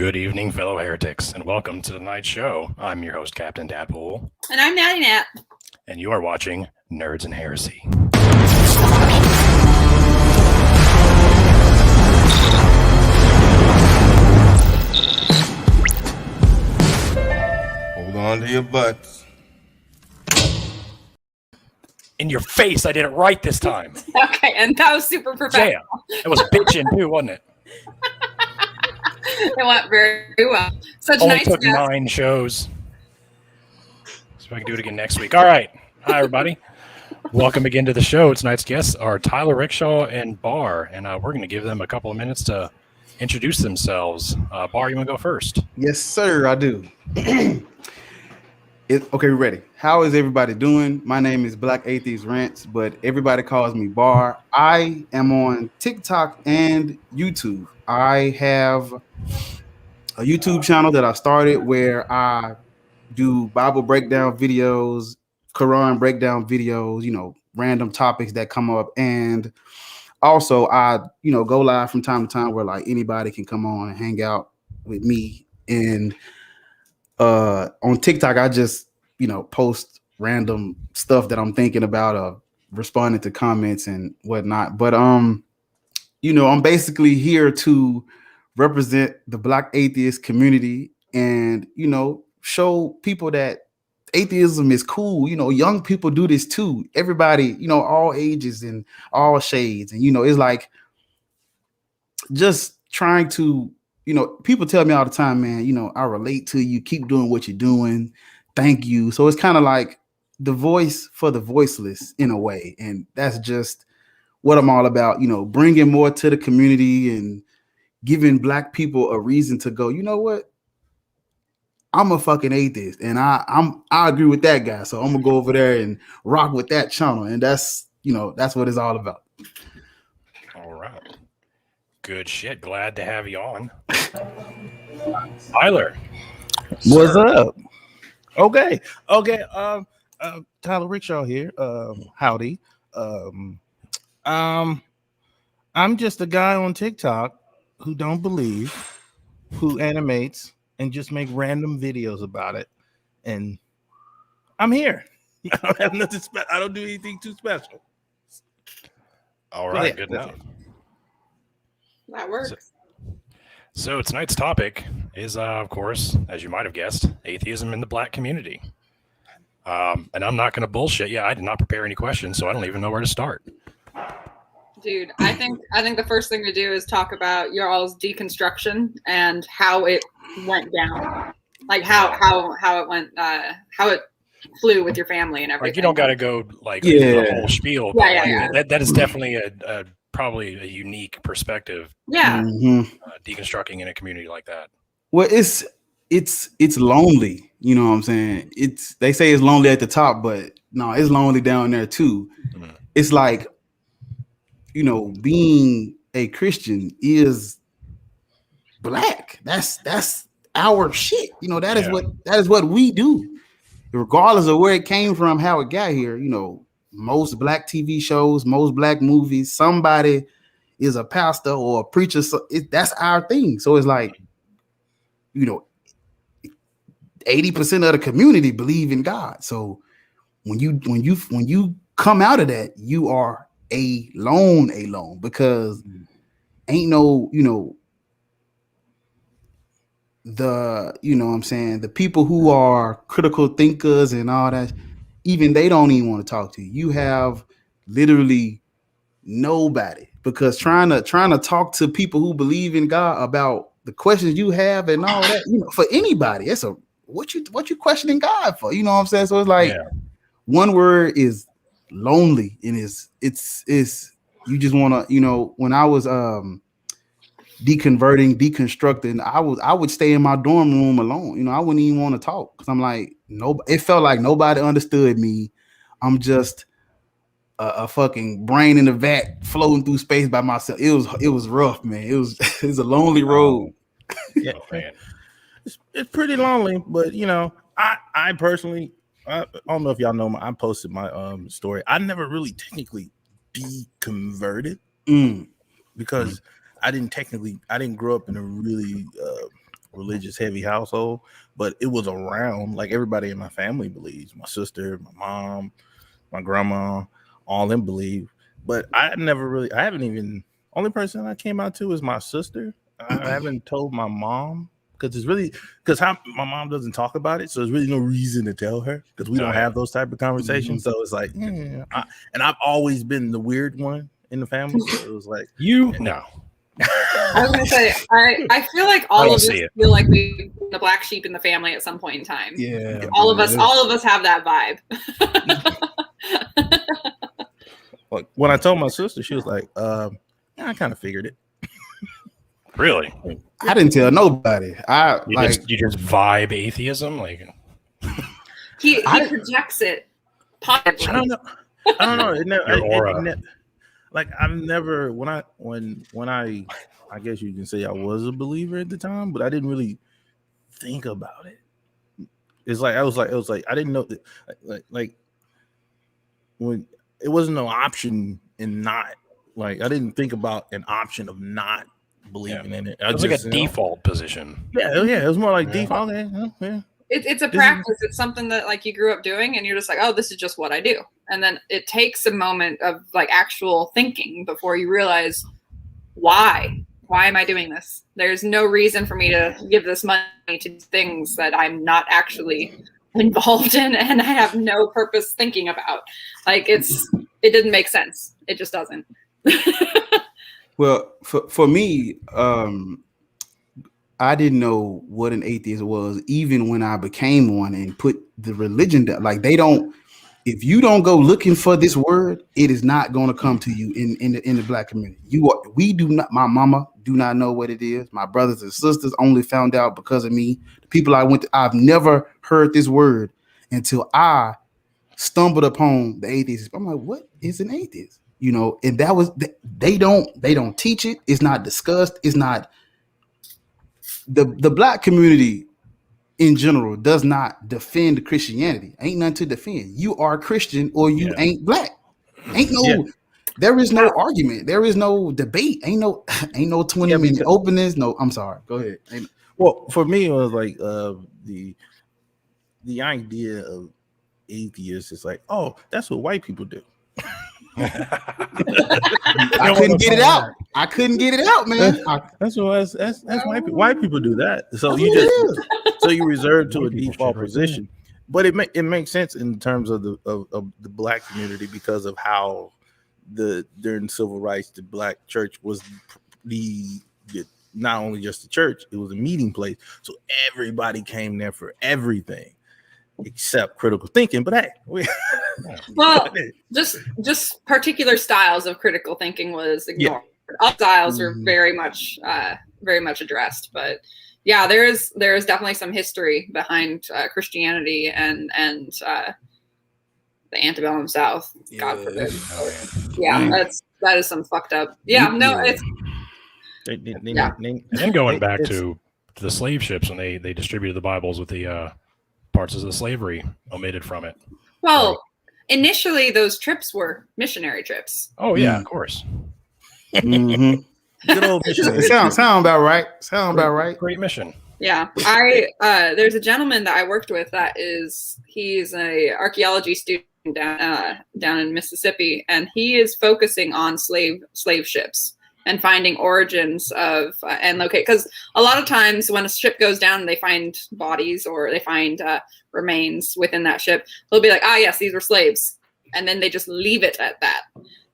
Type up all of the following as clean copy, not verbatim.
Good evening, fellow heretics, and welcome to tonight's show. I'm your host, Captain Dadpool. And I'm Natty Nat. And you are watching Nerds and Heresy. Hold on to your butts. In your face, I did it right this time. Okay, and that was super professional. Yeah, it was bitching too, wasn't it? It went very well. Such Only nice took guests. 9 shows. So I can do it again next week. All right. Hi, everybody. Welcome again to the show. Tonight's guests are Tyler Rickshaw and Bar, and we're going to give them a couple of minutes to introduce themselves. Bar, you want to go first? Yes, sir, I do. Okay, we're ready. How is everybody doing? My name is BlackAtheistRants, but everybody calls me Bar. I am on TikTok and YouTube. I have a YouTube channel that I started where I do Bible breakdown videos, Quran breakdown videos, random topics that come up. And also I, go live from time to time where like anybody can come on and hang out with me. And on TikTok, I just, post random stuff that I'm thinking about, responding to comments and whatnot. But, I'm basically here to represent the Black atheist community and, show people that atheism is cool. Young people do this too. Everybody, all ages and all shades. And, it's like just trying to, people tell me all the time, man, I relate to you. Keep doing what you're doing. Thank you. So it's kind of like the voice for the voiceless in a way. And that's just what I'm all about, bringing more to the community and giving Black people a reason to go, you know what? I'm a fucking atheist and I agree with that guy. So I'm gonna go over there and rock with that channel. And that's what it's all about. All right. Good shit. Glad to have you on. Tyler. What's up? Okay. Tyler Rickshaw here. Howdy. I'm just a guy on TikTok who don't believe, who animates and just make random videos about it. And I'm here. I don't have nothing I don't do anything too special. All right, good enough. That works. So tonight's topic is, of course, as you might have guessed, atheism in the Black community. And I'm not going to bullshit. Yeah, I did not prepare any questions, so I don't even know where to start. Dude, I think the first thing to do is talk about your all's deconstruction and how it went down. Like how it went, how it flew with your family and everything. Like you don't got to go the whole spiel. But that is definitely a probably a unique perspective. Yeah. Deconstructing in a community like that. Well, it's lonely. You know what I'm saying? They say it's lonely at the top, but no, it's lonely down there too. Mm-hmm. It's like, being a Christian is Black. That's our shit. That is what we do. Regardless of where it came from, how it got here, most Black TV shows, most Black movies, somebody is a pastor or a preacher. So that's our thing. So it's like, 80% of the community believe in God. So when you come out of that, you are alone because ain't no, the people who are critical thinkers and all that, even they don't even want to talk to you. You have literally nobody, because trying to talk to people who believe in God about the questions you have and all that, for anybody, it's what you questioning God for? You know what I'm saying? So it's like one word is lonely, and it's you just want to, when I was deconstructing, I would stay in my dorm room alone. I wouldn't even want to talk because I'm like, it felt like nobody understood me. I'm just a fucking brain in a vat floating through space by myself. It was rough, man. It was a lonely road. Yeah, man. It's pretty lonely, but I personally, I don't know if y'all know, I posted my story. I never really technically deconverted because I didn't grow up in a really religious heavy household, but it was around. Like everybody in my family believes. My sister, my mom, my grandma, all them believe. But I haven't even. Only person I came out to is my sister. I haven't told my mom because my mom doesn't talk about it, so there's really no reason to tell her because we don't have those type of conversations. So it's like, and I've always been the weird one in the family. So it was like no. I was gonna say, I feel like all of us feel like we're the black sheep in the family at some point in time. Yeah, all of us have that vibe. Like when I told my sister, she was like, I kind of figured it. Really? I didn't tell nobody. You just vibe atheism, like he projects it. Possibly. I don't know. Like I've never I guess you can say I was a believer at the time, but I didn't really think about it. It was like I didn't know that like when it wasn't no option in not like I didn't think about an option of not believing in it. It was like a default position. Yeah, it was more like default. Okay, It's a practice. It's something that like you grew up doing, and you're just like, oh, this is just what I do. And then it takes a moment of like actual thinking before you realize why am I doing this? There's no reason for me to give this money to things that I'm not actually involved in, and I have no purpose thinking about. Like it didn't make sense. It just doesn't. Well, for me, I didn't know what an atheist was, even when I became one and put the religion down. Like if you don't go looking for this word, it is not going to come to you in the black community. We do not. My mama do not know what it is. My brothers and sisters only found out because of me. The people I went to, I've never heard this word until I stumbled upon the atheist. I'm like, what is an atheist? And that was they don't teach it. It's not discussed. It's not. The black community in general does not defend Christianity. Ain't nothing to defend. You are Christian or you ain't black. There is no argument. There is no debate. Ain't no 20-minute openness. No, I'm sorry. Go ahead. Well, for me, it was like the idea of atheists is like, oh, that's what white people do. I couldn't get it out. I couldn't get it out, man. That's white people do that. So you reserve to a default position. But it makes sense in terms of the black community because of how during civil rights the black church was not only just the church, it was a meeting place. So everybody came there for everything except critical thinking. But hey, just particular styles of critical thinking was ignored. All styles are very much addressed, but yeah, there is definitely some history behind Christianity and the antebellum South. God forbid. That is some fucked up. Yeah, no, it's. And then going back to the slave ships when they distributed the Bibles with the parts of the slavery omitted from it. Well, initially those trips were missionary trips. Oh yeah, of course. Mm-hmm. Good old missionary. Sound about right. Great mission. Yeah, there's a gentleman that I worked with he's a archaeology student down in Mississippi, and he is focusing on slave ships and finding origins of and locate, because a lot of times when a ship goes down, they find bodies or they find remains within that ship. They'll be like, yes, these were slaves, and then they just leave it at that.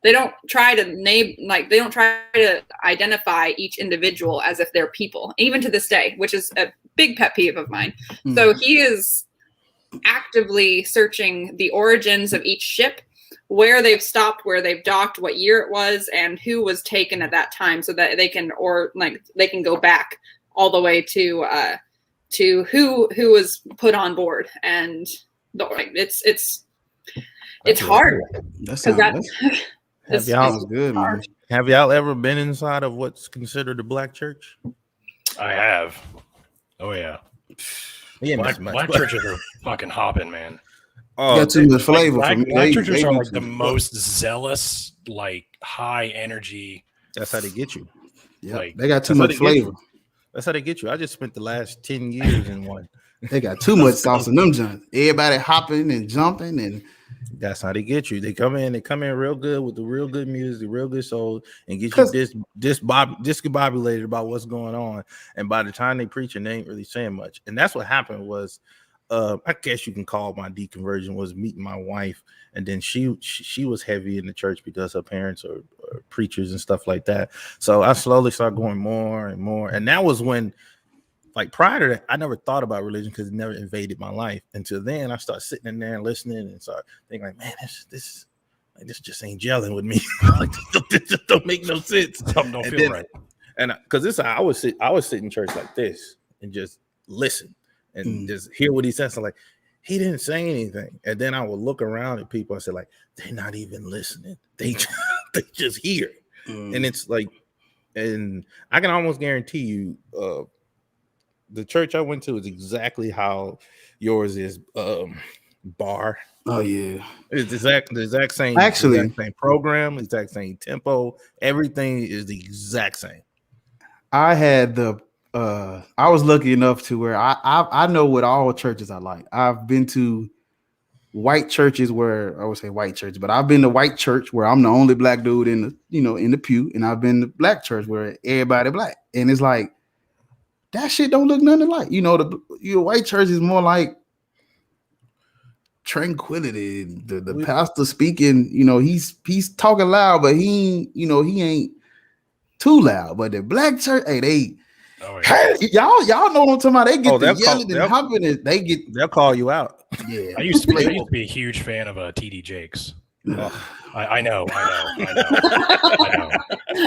They don't try to identify each individual as if they're people, even to this day, which is a big pet peeve of mine. Mm-hmm. So he is actively searching the origins of each ship, where they've stopped, where they've docked, what year it was, and who was taken at that time, so that they can go back all the way to who was put on board. And it's hard. Have y'all ever been inside of what's considered a black church? I have. Oh yeah. Black churches are fucking hopping, man. Got too much flavor. Black churches are like the most zealous, like high energy. That's how they get you. Yeah, they got too much flavor. That's how they get you. I just spent the last 10 years in one. They got too much sauce in them joints. Everybody hopping and jumping, and that's how they get you. They come in real good with the real good music, the real good soul, and get you discombobulated about what's going on. And by the time they preaching, they ain't really saying much. And that's what happened was, I guess you can call my deconversion was meeting my wife, and then she was heavy in the church because her parents are preachers and stuff like that. So I slowly started going more and more, and that was when, like, prior to that, I never thought about religion because it never invaded my life. Until then, I started sitting in there and listening and start thinking, like, man, this just ain't gelling with me. Like, this just don't make no sense. Something don't feel right. And because this, I would sit in church like this and just listen and just hear what he says. So, like, he didn't say anything, and then I would look around at people and say, like, they're not even listening. They just hear, and it's like, and I can almost guarantee you, the church I went to is exactly how yours is, Bar. Oh yeah, It's the exact same. Actually, the exact same program, exact same tempo. Everything is the exact same. I had I was lucky enough to where I know what all churches I like. I've been to white churches where I would say white church, but I've been to white church where I'm the only black dude in the pew, and I've been to black church where everybody black, and it's like that shit don't look nothing like. The white church is more like tranquility. The pastor speaking, he's talking loud, but he ain't too loud. But the black church, hey, y'all know what I'm talking about. They get to yelling and humping, and they'll call you out. Yeah, I used to be a huge fan of TD Jakes. I know.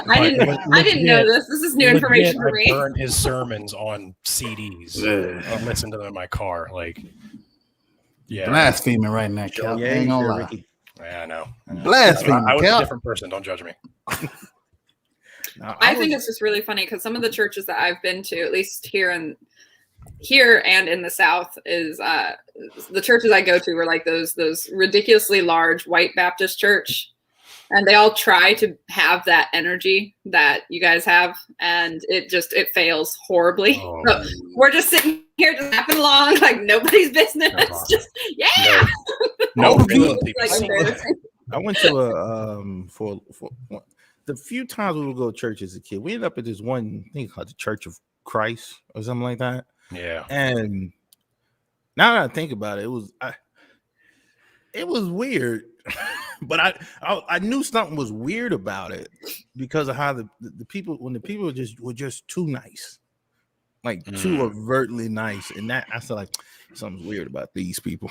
I didn't know this. This is new information for me. I burned his sermons on CDs and listened to them in my car. Like, yeah, blaspheming right now, Cal. Yeah, ain't gonna lie. Ricky. Yeah, I know. Blaspheming. I was a different person. Don't judge me. No, I think it's just really funny because some of the churches that I've been to, at least here and in the South, is the churches I go to were like those ridiculously large white Baptist church, and they all try to have that energy that you guys have, and it fails horribly. Oh. So we're just sitting here just laughing along like nobody's business. Awesome. Just yeah. No, I went to for the few times we would go to church as a kid, we ended up at this one thing called the Church of Christ or something like that. Yeah. And now that I think about it, it was weird, but I knew something was weird about it because of how the people, when the people were just too nice, like too overtly nice, and that I felt like something's weird about these people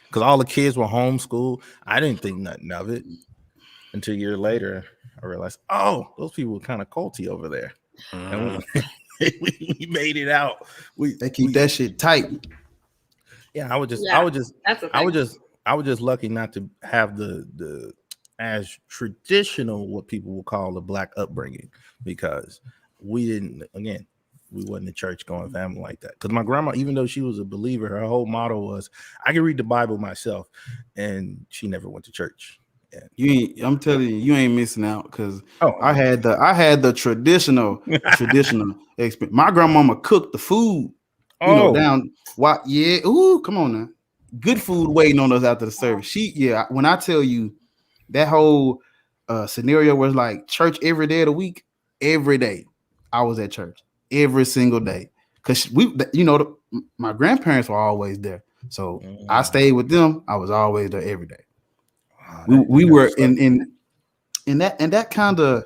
because all the kids were homeschooled. I didn't think nothing of it until a year later. I realized, oh, those people were kind of culty over there. And we made it out. They keep that shit tight. Yeah, I was just lucky not to have the as traditional what people will call a black upbringing, because we wasn't a church going family like that. Because my grandma, even though she was a believer, her whole motto was, I can read the Bible myself, and she never went to church. I'm telling you, you ain't missing out, because I had the traditional experience. My grandmama cooked the food, down. What? Yeah. Ooh, come on now. Good food waiting on us after the service. When I tell you that whole scenario was like church every day of the week, every day I was at church every single day, because my grandparents were always there, so I stayed with them. I was always there every day. We were in that kind of,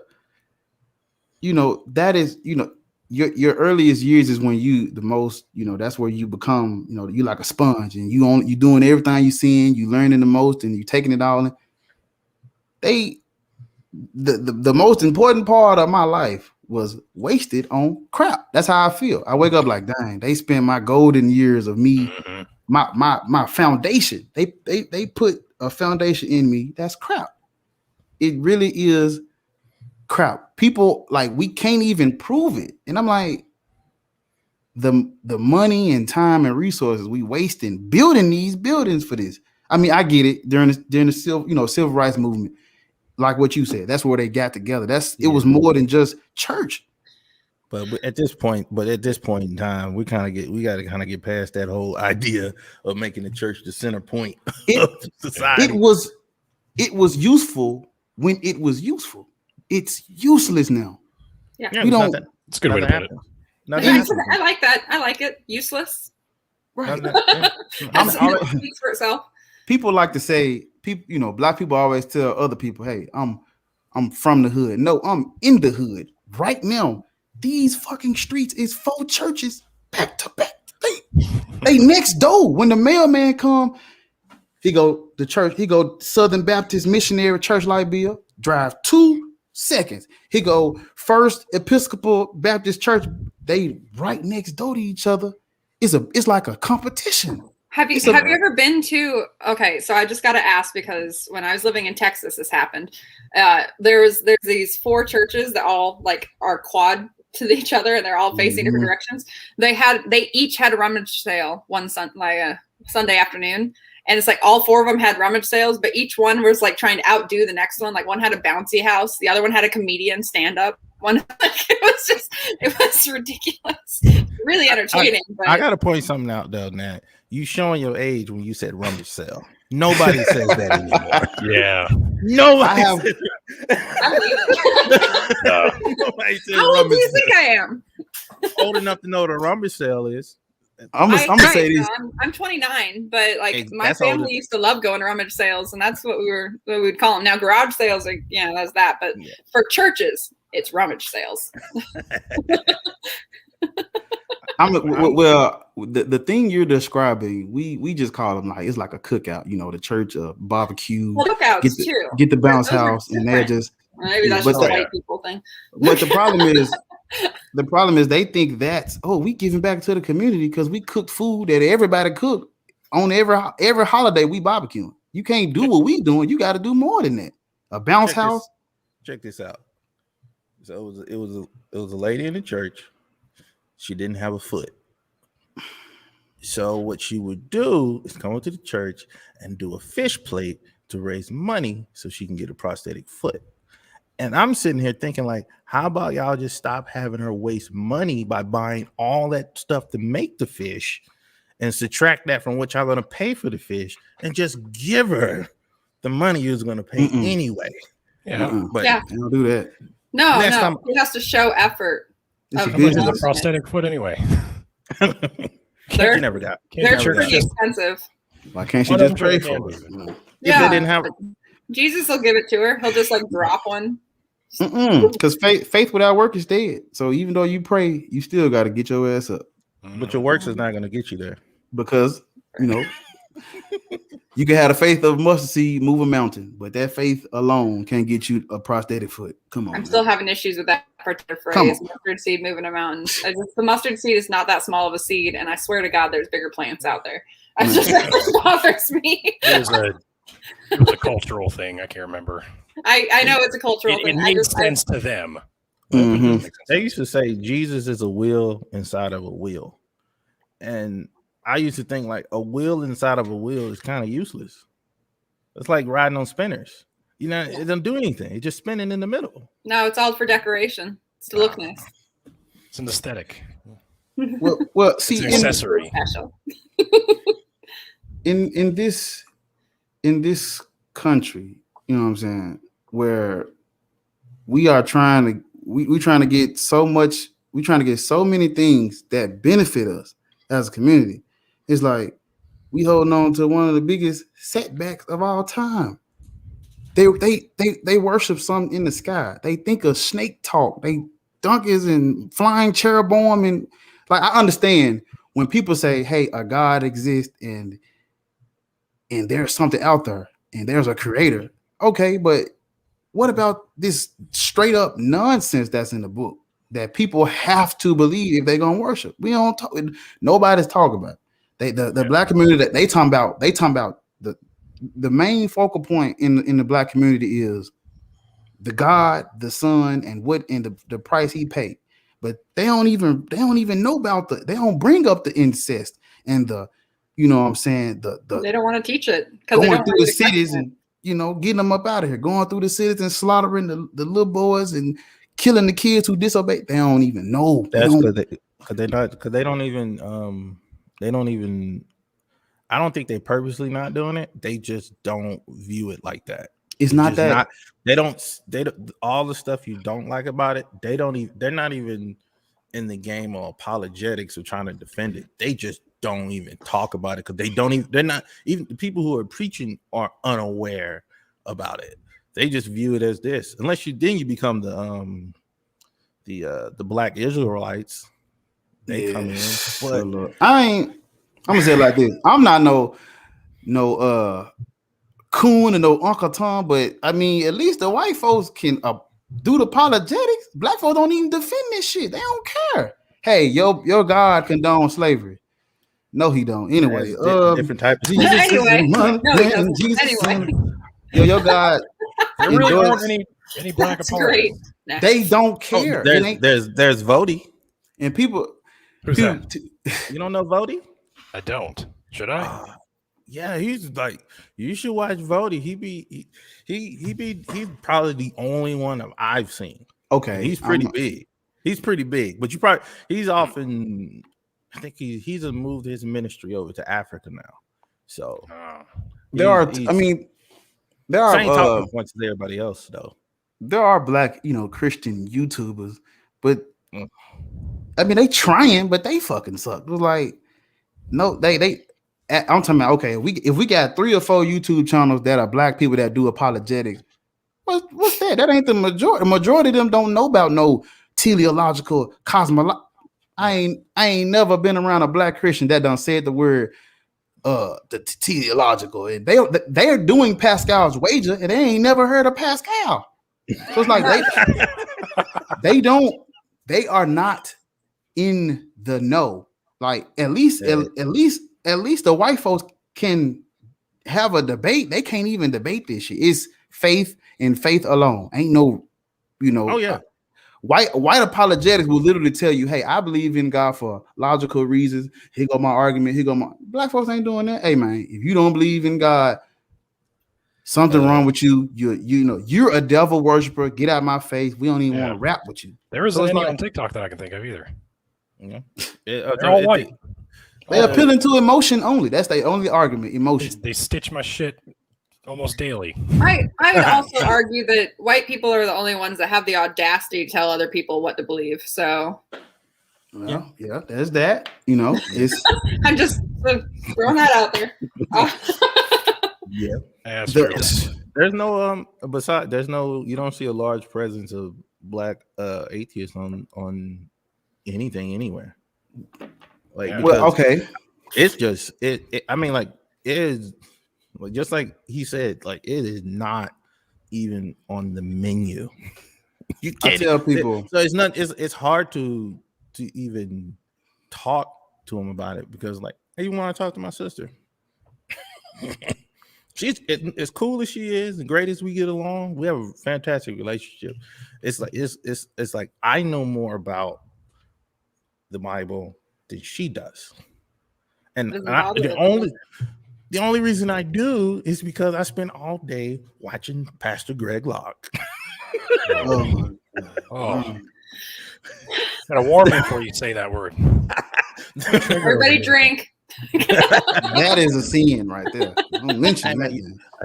that is, your earliest years is when you the most, that's where you become, you like a sponge, and you doing everything you seeing, you learning the most, and you taking it all in. The most important part of my life was wasted on crap. That's how I feel. I wake up like, dang, they spent my golden years of me, my foundation. They put a foundation in me that's crap. It really is crap. People, like, we can't even prove it, and I'm like, the money and time and resources we wasting building these buildings for this. I mean, I get it during the civil rights movement, like what you said. That's where they got together. It was more than just church. But at this point in time, we got to kind of get past that whole idea of making the church the center point of society. It was useful when it was useful. It's useless now. Yeah, we don't. It's a good way to put it. I like that. I like it. Useless. Right. Speaks for itself. People like to say, black people always tell other people, "Hey, I'm from the hood." No, I'm in the hood right now. These fucking streets is 4 churches back to back. They next door. When the mailman come, he go the church. He go Southern Baptist Missionary Church Light Bill. Drive 2 seconds. He go First Episcopal Baptist Church. They right next door to each other. It's like a competition. Have you ever been to? Okay, so I just got to ask because when I was living in Texas, this happened. There's these 4 churches that all like are quad to each other and they're all facing different directions. They each had a rummage sale one Sunday afternoon. And it's like all 4 of them had rummage sales, but each one was like trying to outdo the next one. Like one had a bouncy house, the other one had a comedian stand up. It was ridiculous. Really entertaining. I gotta point something out though, Nat. You showing your age when you said rummage sale. Nobody says that anymore. Yeah. Nobody How old do you think I am? Old enough to know what a rummage sale is. I'm gonna say this. I'm 29, but like my family used to love going to rummage sales, and that's what we would call them. Now garage sales, that's that. But for churches, it's rummage sales. The thing you're describing, we just call them like it's like a cookout. The church barbecue. Well, cookouts too. Get the bounce house, and they're just maybe that's just a white people thing. But the problem is they think that's we giving back to the community because we cook food that everybody cook on every holiday we barbecuing. You can't do what we doing. You got to do more than that. A bounce house. Check this out. So it was a lady in the church. She didn't have a foot. So what she would do is come up to the church and do a fish plate to raise money so she can get a prosthetic foot. And I'm sitting here thinking, like, how about y'all just stop having her waste money by buying all that stuff to make the fish and subtract that from what y'all going to pay for the fish and just give her the money you was going to pay anyway. Yeah. But you don't do that. No. He has to show effort. How much is a prosthetic foot anyway? They're They're pretty expensive. Why can't she just pray for it? If they didn't have Jesus will give it to her. He'll just like drop one. Because faith without work is dead. So even though you pray, you still got to get your ass up. But your works is not going to get you there. Because, you can have the faith of mustard seed, move a mountain, but that faith alone can't get you a prosthetic foot. Come on. I'm still having issues with that particular phrase, mustard seed moving a mountain. The mustard seed is not that small of a seed, and I swear to God, there's bigger plants out there. That bothers me. It was a cultural thing. I can't remember. I know it's a cultural thing. It makes sense to them. Mm-hmm. They used to say Jesus is a wheel inside of a wheel. And I used to think like a wheel inside of a wheel is kind of useless. It's like riding on spinners. It doesn't do anything. It's just spinning in the middle. No, it's all for decoration. It's to look nice. It's an aesthetic. Well, see, it's an accessory. In this country, you know what I'm saying, where we are trying to get so much, we're trying to get so many things that benefit us as a community. It's like we holding on to one of the biggest setbacks of all time. They worship something in the sky. They think of snake talk. They donkeys and flying cherubim, and like I understand when people say, "Hey, a God exists and there's something out there and there's a creator." Okay, but what about this straight up nonsense that's in the book that people have to believe if they're gonna worship? We don't talk. Nobody's talking about it. The black community that they talking about the main focal point in the black community is the God, the Son, and the price he paid. But they don't even know about they don't bring up the incest and the, you know what I'm saying, they don't want to teach it because going through the cities and getting them up out of here, going through the cities and slaughtering the little boys and killing the kids who disobey. They don't even know. That's because they don't even. I don't think they purposely not doing it. They just don't view it like that. It's not that. They don't. All the stuff you don't like about it. They don't even. They're not even in the game of apologetics or trying to defend it. They just don't even talk about it because they don't even. They're not even the people who are preaching are unaware about it. They just view it as this. Unless you become the Black Israelites. They come in. But I'm gonna say it like this. I'm not no coon and no Uncle Tom, but I mean, at least the white folks can do the apologetics. Black folks don't even defend this shit. They don't care. Hey, your God condone slavery. No, he don't. Anyway, different type of Jesus Anyway, your God. There really aren't any black That's apologists. great. They don't care. There's Vody. And people. Who's that? You don't know Vody? I don't. Should I? Yeah, he's like, you should watch Vody. He's probably the only one I've seen. Okay, he's pretty big. He's pretty big, but he's often. I think he's moved his ministry over to Africa now. So there are same talking points as everybody else though. There are black, Christian YouTubers, but I mean they trying, but they fucking suck. It was like, no, I'm talking about, okay, if we got 3 or 4 YouTube channels that are black people that do apologetics, what's that? That ain't the majority. The majority of them don't know about no teleological cosmology. I ain't never been around a black Christian that done said the word the teleological, and they're doing Pascal's wager, and they ain't never heard of Pascal. So it's like they are not in the know. Like at least the white folks can have a debate. They can't even debate this shit. It's faith and faith alone. Ain't no, Oh yeah. White apologetics will literally tell you, hey, I believe in God for logical reasons. Here go my argument. Here go my black folks ain't doing that. Hey man, if you don't believe in God, something wrong with you. You're a devil worshiper. Get out of my face. We don't even want to rap with you. There isn't any on TikTok that I can think of either. Yeah. They're all white. They're appealing to emotion only. That's their only argument. Emotion. They stitch my shit almost daily. I would also argue that white people are the only ones that have the audacity to tell other people what to believe. So, well, yeah, there's that. It's. I'm just throwing that out there. Yeah, that's true. There's no you don't see a large presence of black atheists on anything anywhere. Okay. It's just I mean, like it is. Just like he said, like it is not even on the menu. You can't tell people. So it's not. It's hard to even talk to them about it because, like, hey, you want to talk to my sister? She's as cool as she is, and great as we get along. We have a fantastic relationship. It's like it's like I know more about the Bible than she does, and the only reason I do is because I spend all day watching Pastor Greg Locke. Gotta warm me before you say that word. Everybody drink. That is a sin right there. Don't mention that.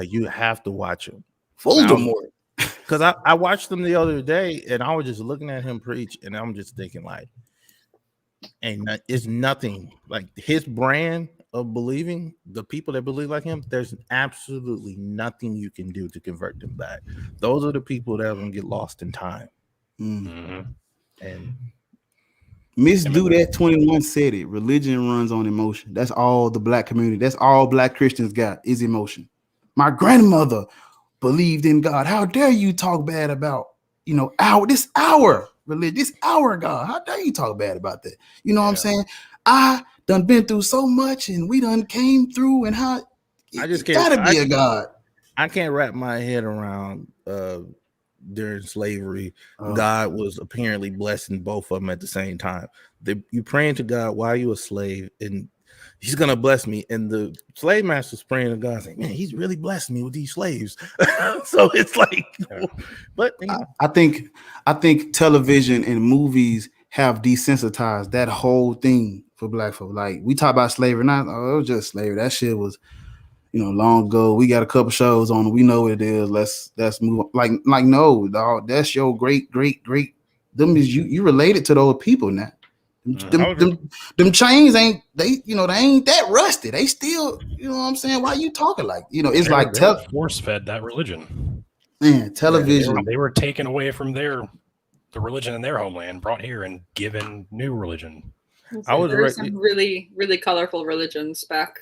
You have to watch him. Voldemort. Because I watched them the other day and I was just looking at him preach and I'm just thinking like, it's nothing like his brand of believing, the people that believe like him, there's absolutely nothing you can do to convert them back. Those are the people that are going to get lost in time. Mm-hmm. And Miss Do That 21 said it. Religion runs on emotion. That's all the black community. That's all black Christians got is emotion. My grandmother believed in God. How dare you talk bad about, our religion, this our God. How dare you talk bad about that? You know what I'm saying? I done been through so much and we done came through and how I just gotta be a God. I can't wrap my head around during slavery. God was apparently blessing both of them at the same time. You praying to God while you a slave, and he's gonna bless me. And the slave master's praying to God, saying, man, he's really blessed me with these slaves. So it's like, but you know. I think television and movies have desensitized that whole thing for black folk. Like we talk about slavery, not it was just slavery. That shit was, long ago. We got a couple shows on. We know what it is. Let's move on. Like no, dog. That's your great. Them is you related to those people now. Them chains ain't they ain't that rusty. They still, you know what I'm saying? Why you talking like, it's they were force fed that religion. Man, television. They were taken away from the religion in their homeland, brought here and given new religion. There were some really, really colorful religions back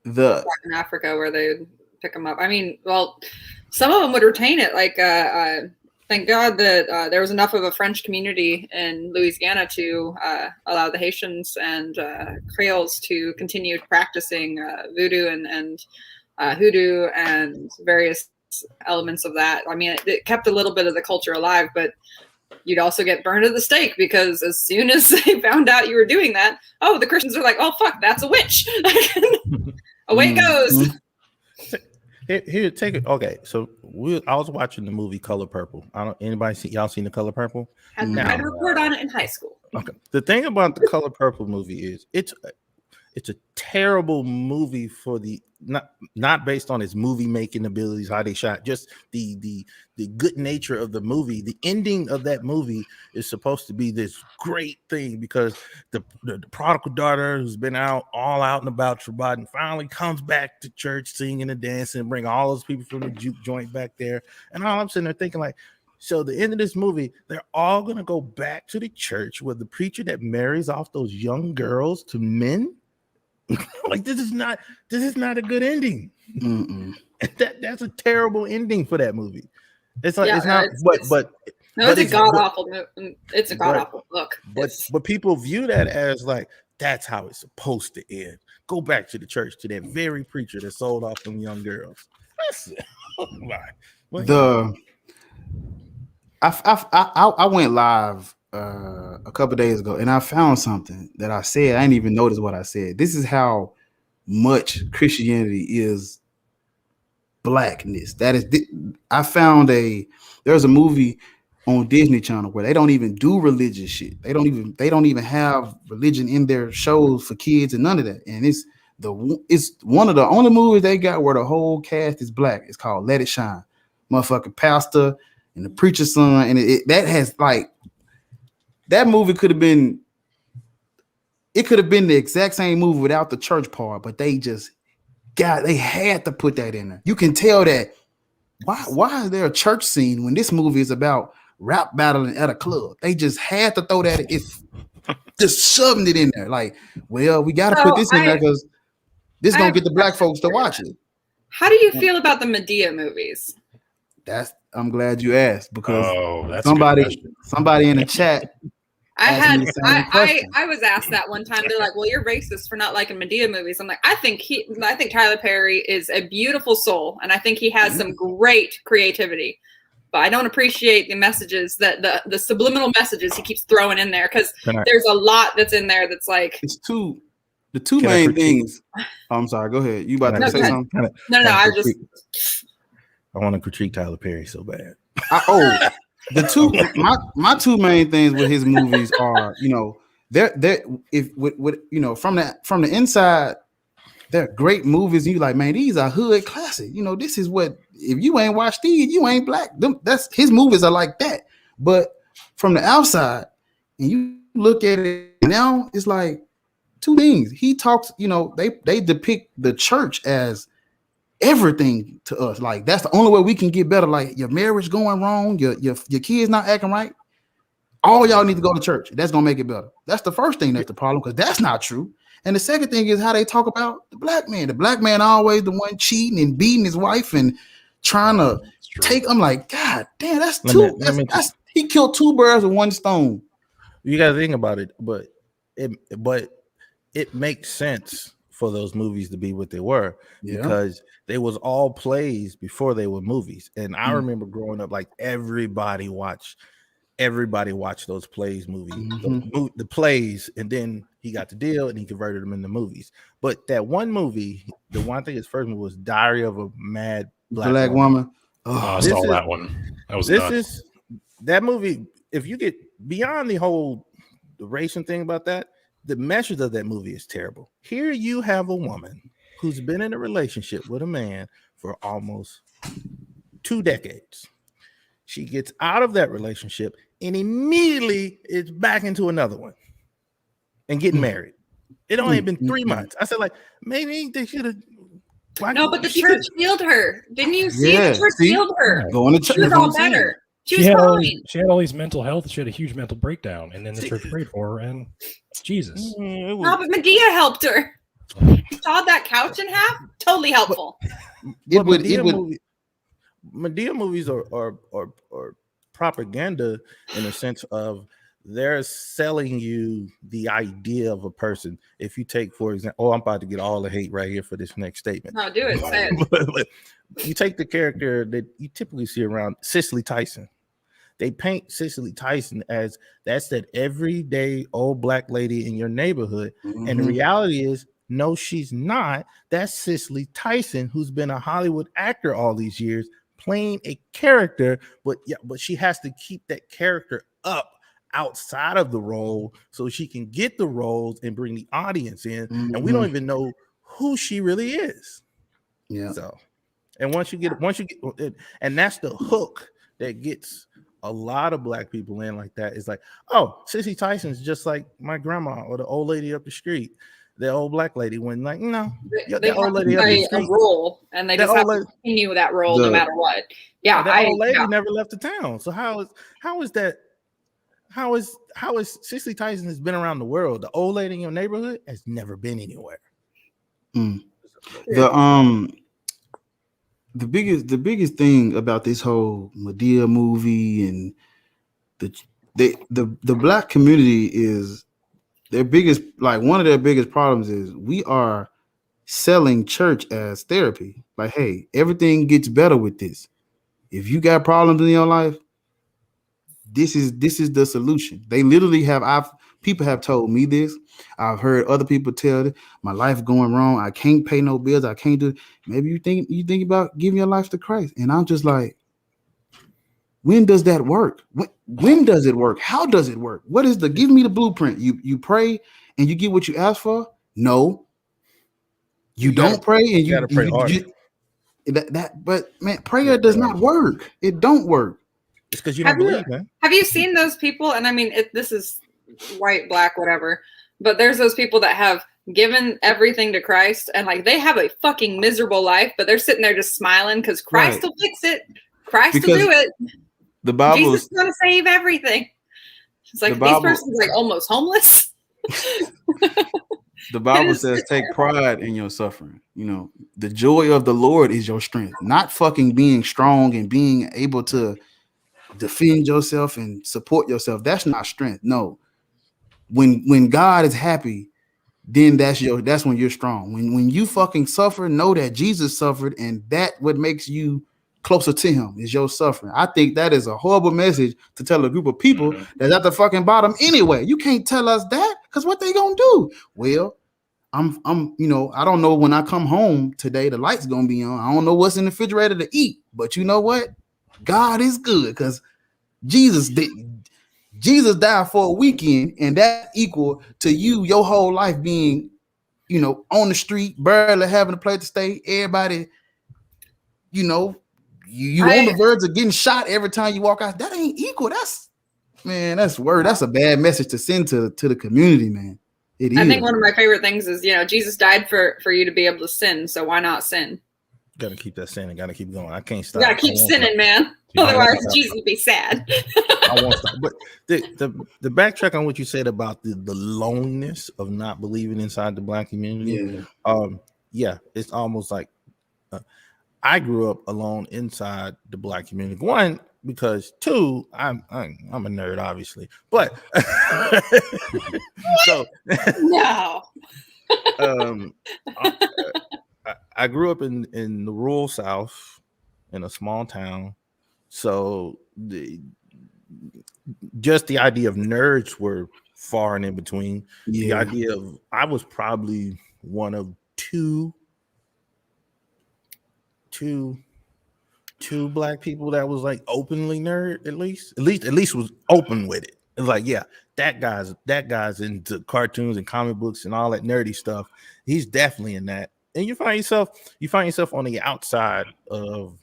in Africa where they would pick them up. I mean, well, some of them would retain it. Like, thank God that there was enough of a French community in Louisiana to allow the Haitians and Creoles to continue practicing voodoo and hoodoo and various elements of that. I mean, it kept a little bit of the culture alive, but you'd also get burned at the stake because as soon as they found out you were doing that, the Christians are like, oh, fuck, that's a witch. Away it goes. Here, take it. Okay, so I was watching the movie Color Purple. Y'all seen the Color Purple? I had a report on it in high school. Okay. The thing about the Color Purple movie is it's a terrible movie for the not based on its movie making abilities, how they shot, just the good nature of the movie. The ending of that movie is supposed to be this great thing because the prodigal daughter who's been all out and about Shabbat and finally comes back to church singing and dancing and bring all those people from the juke joint back there. And all I'm sitting there thinking like, so the end of this movie, they're all going to go back to the church with the preacher that marries off those young girls to men. Like this is not a good ending. That's a terrible ending for that movie. It's like it's not. It's a god awful. It's a god awful look. But people view that as like that's how it's supposed to end. Go back to the church to that very preacher that sold off them young girls. I went live a couple days ago, and I found something that I said. I didn't even notice what I said. This is how much Christianity is blackness. That is, I found there's a movie on Disney Channel where they don't even do religious shit. They don't even have religion in their shows for kids and none of that. And it's one of the only movies they got where the whole cast is black. It's called Let It Shine. Motherfucking pastor and the preacher's son, and that has like. That movie could have been the exact same movie without the church part, but they had to put that in there. You can tell that why is there a church scene when this movie is about rap battling at a club? They just had to throw that. It's just shoving it in there. Like, well, we got to put this in there because this is gonna get the black folks to watch it. How do you feel about the Medea movies? I'm glad you asked because that's somebody in the chat. I was asked that one time. They're like, "Well, you're racist for not liking Medea movies." I'm like, I think Tyler Perry is a beautiful soul, and I think he has some great creativity. But I don't appreciate the messages that the subliminal messages he keeps throwing in there because there's a lot that's in there that's like it's the two main things. Oh, I'm sorry. Go ahead. You about to say something? No. I want to critique Tyler Perry so bad. My two main things with his movies are, they're from the inside, they're great movies. You like, man, these are hood classic. This is what if you ain't watched these, you ain't black. That's his movies are like that. But from the outside, and you look at it now, it's like two things. He talks, they depict the church as everything to us. Like that's the only way we can get better. Like your marriage going wrong, your kids not acting right. All y'all need to go to church. That's gonna make it better. That's the first thing that's the problem because that's not true. And the second thing is how they talk about the black man. The black man always the one cheating and beating his wife and trying to take. I'm like, God damn, that's two. He killed two birds with one stone. You got to think about it, but it makes sense for those movies to be what they were because they was all plays before they were movies. And I remember growing up, like everybody watched everybody watched those plays movies, Mhm. the plays, and then he got the deal and he converted them into movies. But that one movie, the one, I think his first movie was Diary of a Mad Black woman. Oh, I Oh, This saw is- that one. That was This nuts. is that movie. If you get beyond the racing thing about that, the message of that movie is terrible. Here you have a woman who's been in a relationship with a man for almost 2 decades. She gets out of that relationship and immediately is back into another one and getting married. It only been 3 months. I said, like, maybe they should have. No, but the church healed her. Didn't you see? Yeah, The church see? healed her. Going to She church. was that's what all I'm saying. better. She She was had, all fine. these, she had all these mental health. She had a huge mental breakdown, and then the church prayed for her, and Jesus. No, but Medea helped her. Sawed that couch in half. Totally helpful. Medea movies are propaganda in a sense of they're selling you the idea of a person. If you take, for example, I'm about to get all the hate right here for this next statement. No, do it. Say it. But you take the character that you typically see around Cicely Tyson. They paint Cicely Tyson as that's that everyday old black lady in your neighborhood. And the reality is, no, she's not. That's Cicely Tyson, who's been a Hollywood actor all these years, playing a character, but she has to keep that character up outside of the role so she can get the roles and bring the audience in. And we don't even know who she really is. Yeah. So, and once you get, and that's the hook that gets a lot of black people in like that. It's like, oh, Cicely Tyson's just like my grandma or the old lady up the street, the old black lady. When like, no, They old have lady to up the play a street, role, and they that just have old to continue that role no matter what. Yeah, that old lady never left the town. So how is Cicely Tyson has been around the world? The old lady in your neighborhood has never been anywhere. The biggest thing about this whole Medea movie and the black community is their biggest, like one of their biggest problems is we are selling church as therapy. Like, hey, everything gets better with this. If you got problems in your life, this is the solution. They literally people have told me this. I've heard other people tell it. My life going wrong. I can't pay no bills. I can't do it. Maybe you think about giving your life to Christ. And I'm just like, when does that work? When does it work? How does it work? What is give me the blueprint? You pray and you get what you ask for? No. You don't pray and you gotta pray harder. But man, prayer does not work. It don't work. It's because you don't believe, man. Have you seen those people? And I mean, this is white, black, whatever. But there's those people that have given everything to Christ, and like they have a fucking miserable life, but they're sitting there just smiling because Christ will fix it. Christ will do it. The Bible Jesus is going to save everything. It's like these persons like almost homeless. The Bible says, take pride in your suffering. You know, the joy of the Lord is your strength, not fucking being strong and being able to defend yourself and support yourself. That's not strength. No. When God is happy, then that's when you're strong. When you fucking suffer, know that Jesus suffered, and that what makes you closer to him is your suffering. I think that is a horrible message to tell a group of people that's at the fucking bottom anyway. You can't tell us that, because what they gonna do? Well, I'm I don't know when I come home today, the light's gonna be on. I don't know what's in the refrigerator to eat, but you know what? God is good, because Jesus died for a weekend, and that's equal to your whole life being, on the street, barely having a place to stay. Everybody, you on the verge of getting shot every time you walk out. That ain't equal. That's a bad message to send to the community, man. I think one of my favorite things is, Jesus died for you to be able to sin. So why not sin? Gotta keep that sin and gotta keep going. I can't stop. You gotta keep sinning, man. Otherwise, Jesus would be sad. I won't stop. But the backtrack on what you said about the loneliness of not believing inside the black community. Yeah, it's almost like I grew up alone inside the black community. One, because two, I'm a nerd, obviously, but so no. I grew up in the rural South in a small town. So just the idea of nerds were far and in between. The Yeah. idea of I was probably one of two black people that was like openly nerd, at least was open with it. It's like, yeah, that guy's into cartoons and comic books and all that nerdy stuff. He's definitely in that. And you find yourself on the outside of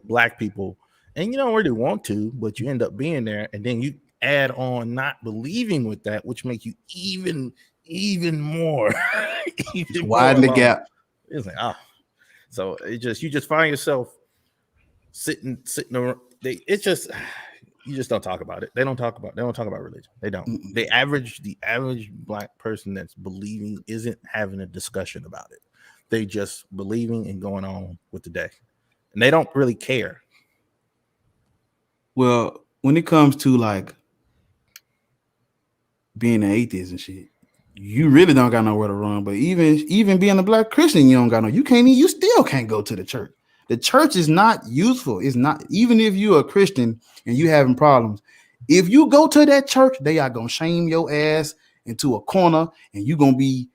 black people, and you don't really want to, but you end up being there, and then you add on not believing with that, which makes you even more Widen the gap. It's like, so you just find yourself sitting around. You just don't talk about it. They don't talk about religion. They don't. Mm-mm. The average black person that's believing isn't having a discussion about it. They just believing and going on with the day, and they don't really care. Well, when it comes to like being an atheist and shit, you really don't got nowhere to run. But even being a black Christian, you don't got you still can't go to the church. The church is not useful. It's not, even if you're a Christian and you having problems. If you go to that church, they are gonna shame your ass into a corner, and you're gonna be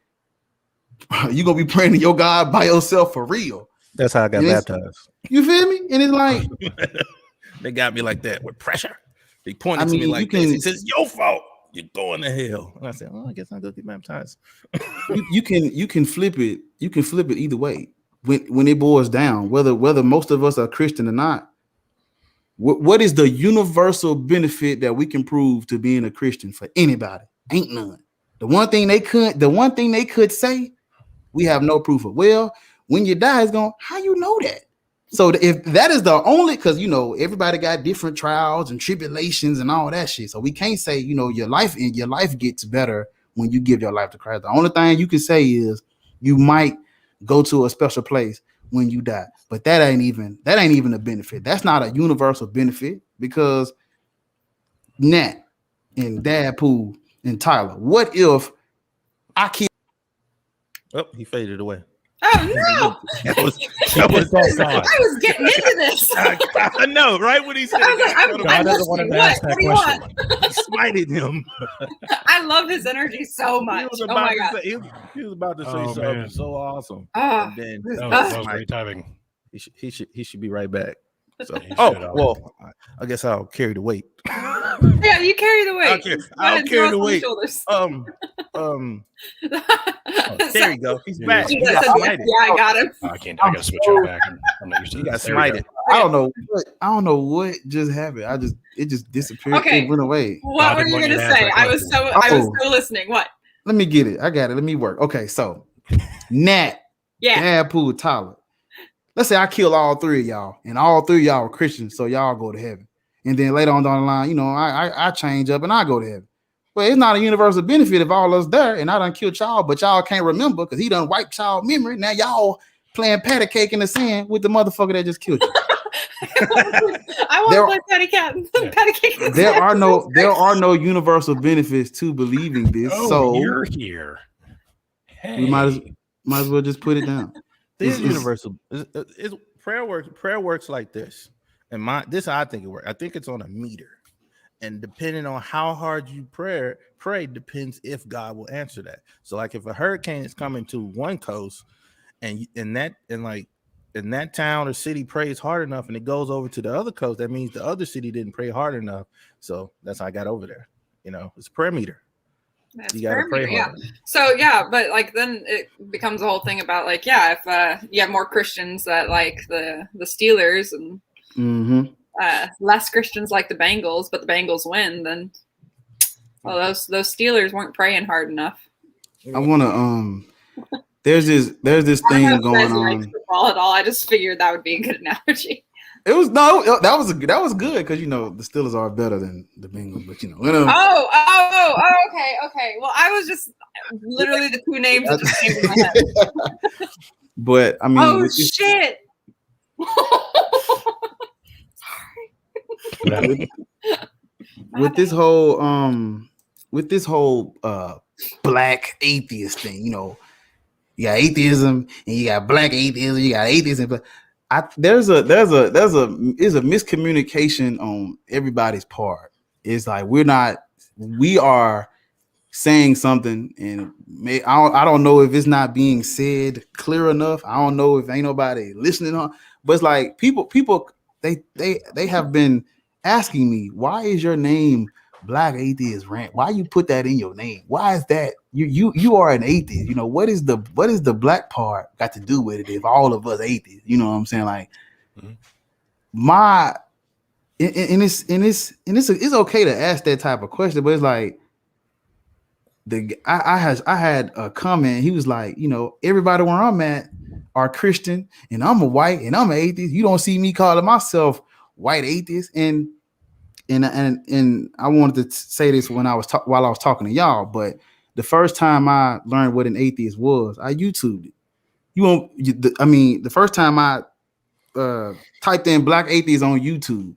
praying to your God by yourself for real. That's how I got baptized. You feel me? And it's like they got me like that with pressure. They pointed I to mean, me you like can- this. He says, "Your fault. You're going to hell." And I said, "Oh, I guess I'll go get baptized." you can flip it. You can flip it either way. When it boils down, whether most of us are Christian or not, what is the universal benefit that we can prove to being a Christian for anybody? Ain't none. The one thing they could say, we have no proof of. Well, when you die, it's going, how you know that? So if that is the only, because everybody got different trials and tribulations and all that shit. So we can't say your life gets better when you give your life to Christ. The only thing you can say is you might go to a special place when you die, but that ain't even a benefit. That's not a universal benefit, because Nat and Dadpool and Tyler, what if I kill? Oh, he faded away. Oh no! That was I was getting into this. I know, right? When he said, I was like, I'm God doesn't want listening. to ask that What do you want? question. smited him. I love his energy so much. Oh my god! He was about to say Oh, something man. so awesome. Oh, And then That was great timing. he should be right back. So, He should, well, I guess I'll carry the weight. yeah, you carry the weight. I'll carry the weight. Shoulders. There you go. He's Yeah. back. He He said, got yeah, smited. I got him. I gotta switch it back. I'm not used to He got this. There we go. smited. I don't know what just happened. It just disappeared. Okay. It went away. What were didn't you want you gonna to ask say? that I was question. so listening. What? Let me get it. I got it. Let me work. Okay, so Nat, Yeah. Dadpool, Tyler. Let's say I kill all three of y'all, and all three of y'all are Christians, so y'all go to heaven. And then later on down the line, I change up and I go to heaven. But it's not a universal benefit if all us there and I done killed y'all, but y'all can't remember because he done wiped y'all memory. Now y'all playing patty cake in the sand with the motherfucker that just killed you. I want to play patty cat. Patty cake. There are no universal benefits to believing this. Oh, so you're here. Hey. we might as well just put it down. This is It's- universal. It's prayer works. Prayer works like this. And I think it works. I think it's on a meter. And depending on how hard you pray depends if God will answer that. So, like if a hurricane is coming to one coast, and in that town or city prays hard enough, and it goes over to the other coast, that means the other city didn't pray hard enough. So that's how I got over there. It's a prayer meter. That's You gotta pray yeah. hard. So yeah, but like then it becomes a whole thing about like if you have more Christians that like the Steelers and Mhm. less Christians like the Bengals, but the Bengals win, then those Steelers weren't praying hard enough. I want to there's this I don't thing know if you guys going like on. football at all. I just figured that would be a good analogy. That was good because the Steelers are better than the Bengals, but Okay. Well, I was just literally the two names that just came to my head. but I mean, Oh with this- shit! with this whole black atheist thing, you got atheism and you got black atheism, you got atheism, but there's a miscommunication on everybody's part. it's like we are saying something, and I don't know if it's not being said clear enough. I don't know if ain't nobody listening on, but it's like people they have been asking me, why is your name Black Atheist Rant? Why you put that in your name? Why is that you are an atheist? You know, what is the black part got to do with it if all of us atheists? You know what I'm saying? Like my and it's okay to ask that type of question, but it's like I had a comment. He was like, you know, everybody where I'm at are Christian, and I'm a white, and I'm an atheist. You don't see me calling myself white atheist. And I wanted to say this when while I was talking to y'all. But the first time I learned what an atheist was, I YouTubed it. The first time I typed in Black Atheist on YouTube,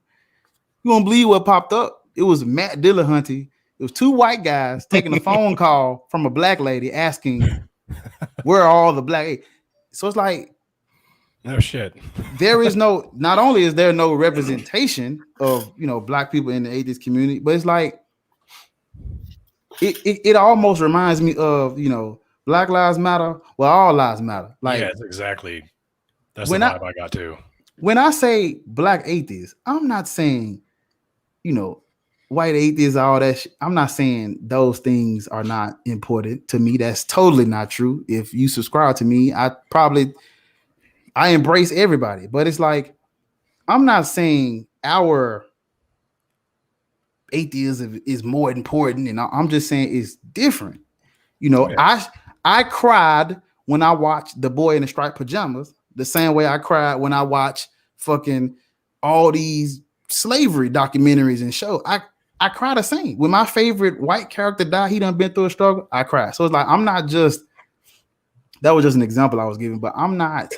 you won't believe what popped up. It was Matt Dillahunty. It was two white guys taking a phone call from a black lady asking, where are all the black? So it's like, no shit. There is not only is there no representation of, you know, black people in the atheist community, but it's like, it almost reminds me of, you know, Black Lives Matter. Well, all lives matter. Like, yeah, exactly. That's the vibe I got too. When I say black atheists, I'm not saying, you know, white atheists, all that I'm not saying those things are not important to me. That's totally not true. If you subscribe to me, I embrace everybody. But it's like, I'm not saying our atheism is more important, and I'm just saying it's different. You know, I cried when I watched The Boy in the Striped Pajamas, the same way I cried when I watched fucking all these slavery documentaries and shows. I cry the same. When my favorite white character died, he done been through a struggle, I cry. So it's like, that was just an example I was giving, but I'm not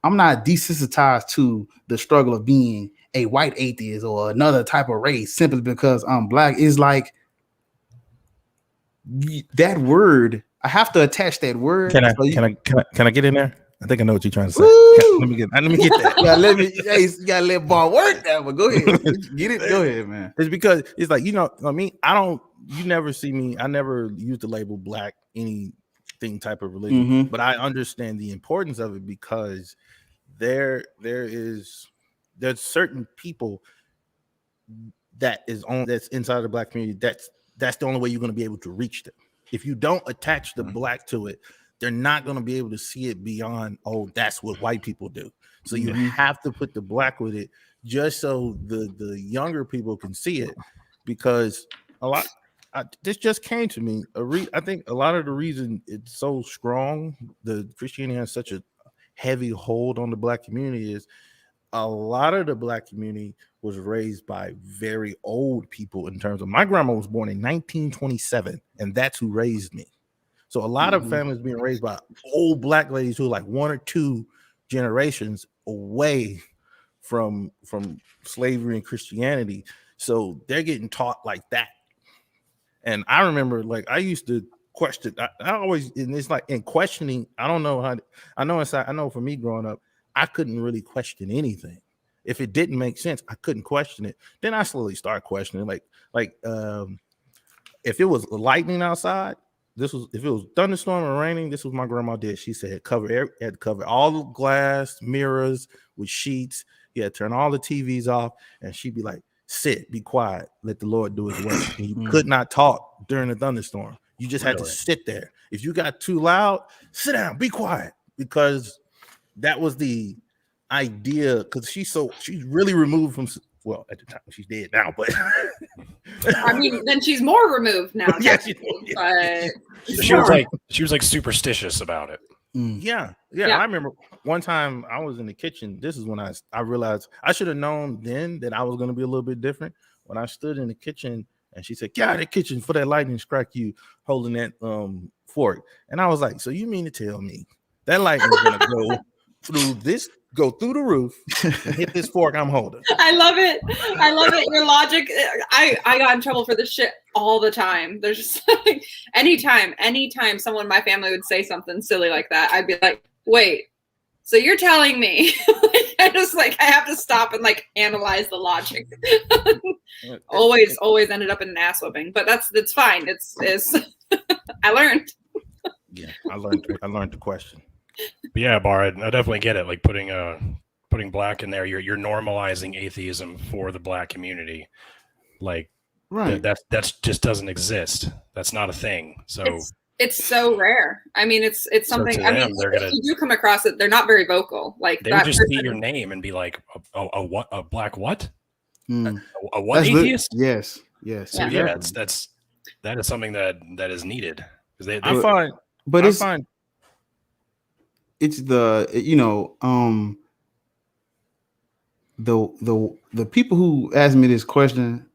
desensitized to the struggle of being a white atheist or another type of race simply because I'm black. It's like that word, I have to attach that word. Can I get in there? I think I know what you're trying to say. Let me get that. You gotta let ball work that, but go ahead. Get it. Go ahead, man. It's because it's like, you know, I mean, you never see me. I never use the label black anything type of religion, but I understand the importance of it because there's certain people that's inside the black community. That's the only way you're going to be able to reach them. If you don't attach the black to it, they're not going to be able to see it beyond, oh, that's what white people do. So you have to put the black with it just so the younger people can see it, because this just came to me. I think a lot of the reason it's so strong, the Christianity has such a heavy hold on the black community, is a lot of the black community was raised by very old people. In terms of, my grandma was born in 1927, and that's who raised me. So a lot of families being raised by old black ladies who are like one or two generations away from slavery and Christianity. So they're getting taught like that. And I remember, like, I used to question. I always, and it's like in questioning, I don't know how. I know for me growing up, I couldn't really question anything. If it didn't make sense, I couldn't question it. Then I slowly started questioning, like if it was lightning outside. If it was thunderstorm or raining, this was my grandma did. She said had to cover all the glass mirrors with sheets. You had to turn all the TVs off, and she'd be like, sit, be quiet, let the Lord do his work. And you could not talk during a thunderstorm. You just had to sit there. If you got too loud, sit down, be quiet, because that was the idea. Because she's really removed from, well, at the time she's dead now, but I mean, then she's more removed now. Yeah, but she was like superstitious about it. Yeah. I remember one time I was in the kitchen. This is when I realized I should have known then that I was going to be a little bit different. When I stood in the kitchen and she said, "Get out of the kitchen for that lightning strike you holding that fork." And I was like, "So you mean to tell me that lightning's going to go through the roof and hit this fork I'm holding?" I love it. Your logic. I got in trouble for this shit all the time. There's just like anytime someone in my family would say something silly like that, I'd be like, wait, so you're telling me like, I have to stop and like analyze the logic. always ended up in an ass whipping, but that's fine. It's I learned. Yeah, I learned the question. But yeah, Bar, I definitely get it. Like putting black in there, you're normalizing atheism for the black community. Like Right. that's just doesn't exist. That's not a thing. So it's so rare. I mean, it's something. to I them, mean, they're if gonna- you do come across it, they're not very vocal. Like they that would just person, see your name and be like, a black what? Mm. A what That's atheist? yes. So exactly. that is something that is needed because they I find, But I it's find it's the the people who ask me this question,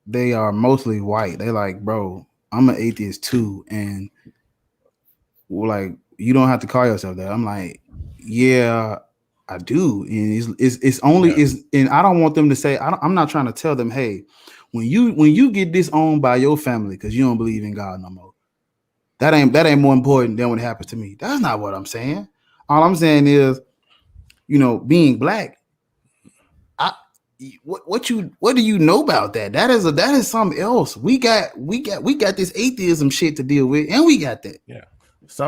they are mostly white. They like, bro, I'm an atheist too, and like, you don't have to call yourself that. I'm like, yeah, I do, and it's only is, and I don't want them to say. I'm not trying to tell them, hey, when you get disowned by your family because you don't believe in God no more, that ain't more important than what happens to me. That's not what I'm saying. All I'm saying is, being black. What do you know about that? That is something else. We got this atheism shit to deal with, and we got that. Yeah.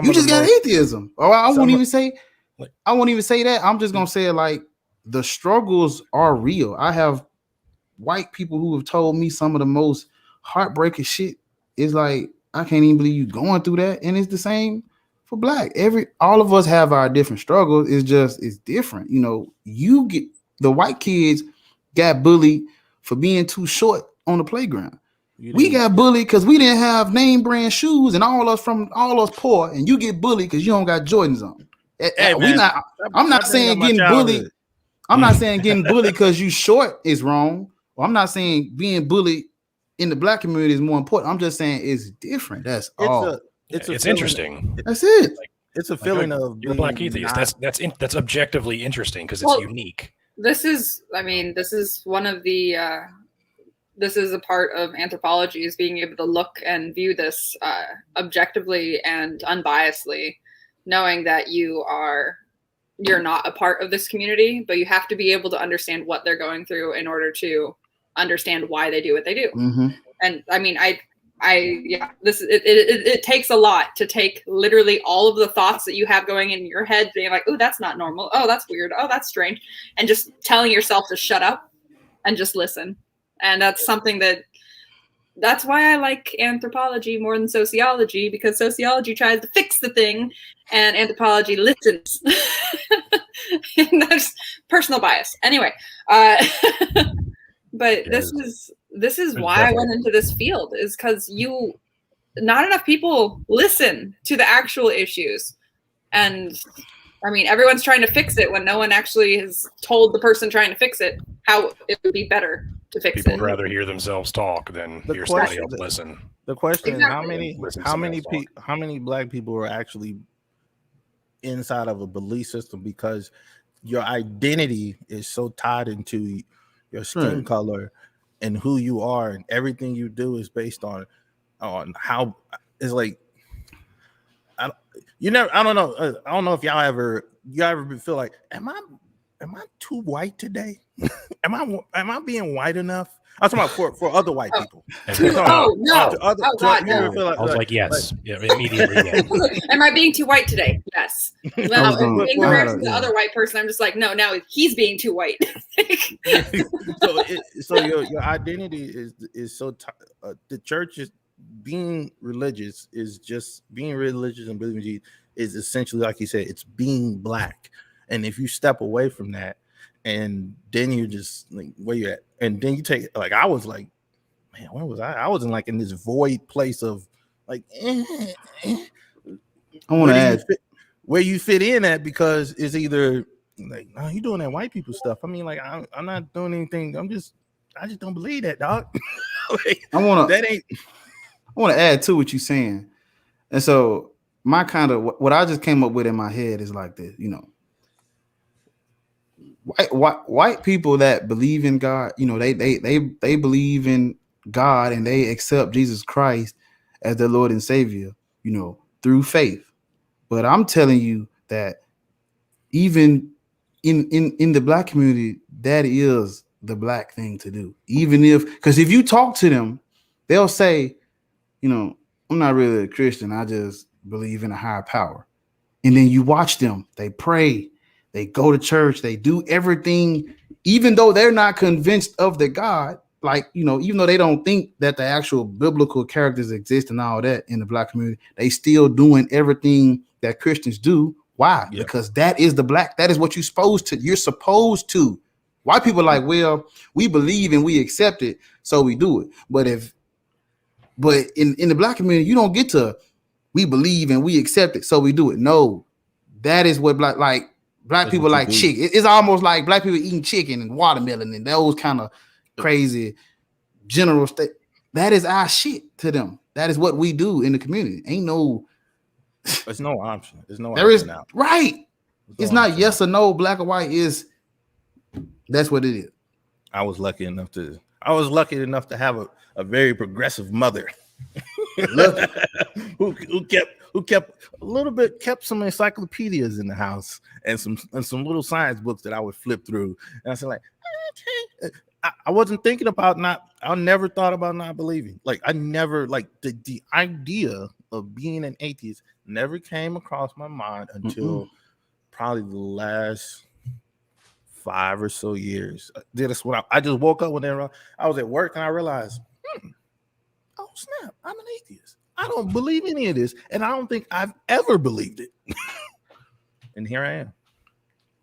You just got atheism. Or I won't even say that. I'm just gonna say it like the struggles are real. I have white people who have told me some of the most heartbreaking shit. It's like, I can't even believe you going through that. And it's the same for black. All of us have our different struggles. It's different. You get the white kids got bullied for being too short on the playground. We got bullied because we didn't have name brand shoes, and all us poor, and you get bullied because you don't got Jordans on. Hey, man, I'm not saying getting bullied. I'm not saying getting bullied because you short is wrong. Or I'm not saying being bullied in the black community is more important. I'm just saying it's different. That's all. It's interesting. That's it. It's a feeling of you're a black atheist. That's objectively interesting because it's unique. This is one of the this is a part of anthropology, is being able to look and view this objectively and unbiasedly, knowing that you're not a part of this community, but you have to be able to understand what they're going through in order to understand why they do what they do. Mm-hmm. And I mean, it takes a lot to take literally all of the thoughts that you have going in your head, being like, oh, that's not normal. Oh, that's weird. Oh, that's strange. And just telling yourself to shut up and just listen. And that's something that's why I like anthropology more than sociology, because sociology tries to fix the thing and anthropology listens. And that's personal bias. Anyway, but this is why I went into this field, is because not enough people listen to the actual issues. And I mean, everyone's trying to fix it when no one actually has told the person trying to fix it how it would be better to fix People it. would rather hear themselves talk than hear somebody else listen. The question Exactly. is how many black people are actually inside of a belief system, because your identity is so tied into your skin color and who you are, and everything you do is based on how it's like. I don't know if y'all ever feel like, am I too white today? am I being white enough? I'm talking about for other white people. Oh no! God, no. I was like, yes, immediately. Yes. Am I being too white today? Yes. Well, in comparison to the other white person, I'm just like, no, now he's being too white. So your identity is so the church is being religious is just being religious and believing in Jesus is essentially, like you said, it's being black. And if you step away from that, and then you just like where you at, and then you take, like, I was like, man, where was I? I was in this void place of like, I want to add where you fit in at, because it's either like, no, you doing that white people stuff. I mean, like, I'm not doing anything. I just don't believe that, dog. Like, I want to add to what you're saying. And so my kind of what I just came up with in my head is like this, white people that believe in God, they believe in God and they accept Jesus Christ as their Lord and Savior, through faith. But I'm telling you that even in the black community, that is the black thing to do. Even because if you talk to them, they'll say, I'm not really a Christian. I just believe in a higher power. And then you watch them, they pray, they go to church, they do everything, even though they're not convinced of the God, even though they don't think that the actual biblical characters exist and all that in the black community, they still doing everything that Christians do. Why? Yeah. Because that is that is what you're supposed to. White people are like, well, we believe and we accept it, so we do it. But in the black community, you don't get to, we believe and we accept it, so we do it. No, that is what black people like chicken. It's almost like black people eating chicken and watermelon and those kind of crazy general state. That is our shit to them. That is what we do in the community. Ain't no. It's no option. There's no. There is now. Right. It's not yes or no. Black or white is. That's what it is. I was lucky enough to have a very progressive mother who kept some encyclopedias in the house and some little science books that I would flip through. And I said, like, I wasn't thinking about I never thought about not believing. Like, I never, like, the idea of being an atheist never came across my mind until probably the last 5 or so years. That's when I just woke up I was at work and I realized, oh snap, I'm an atheist. I don't believe any of this, and I don't think I've ever believed it. And here I am,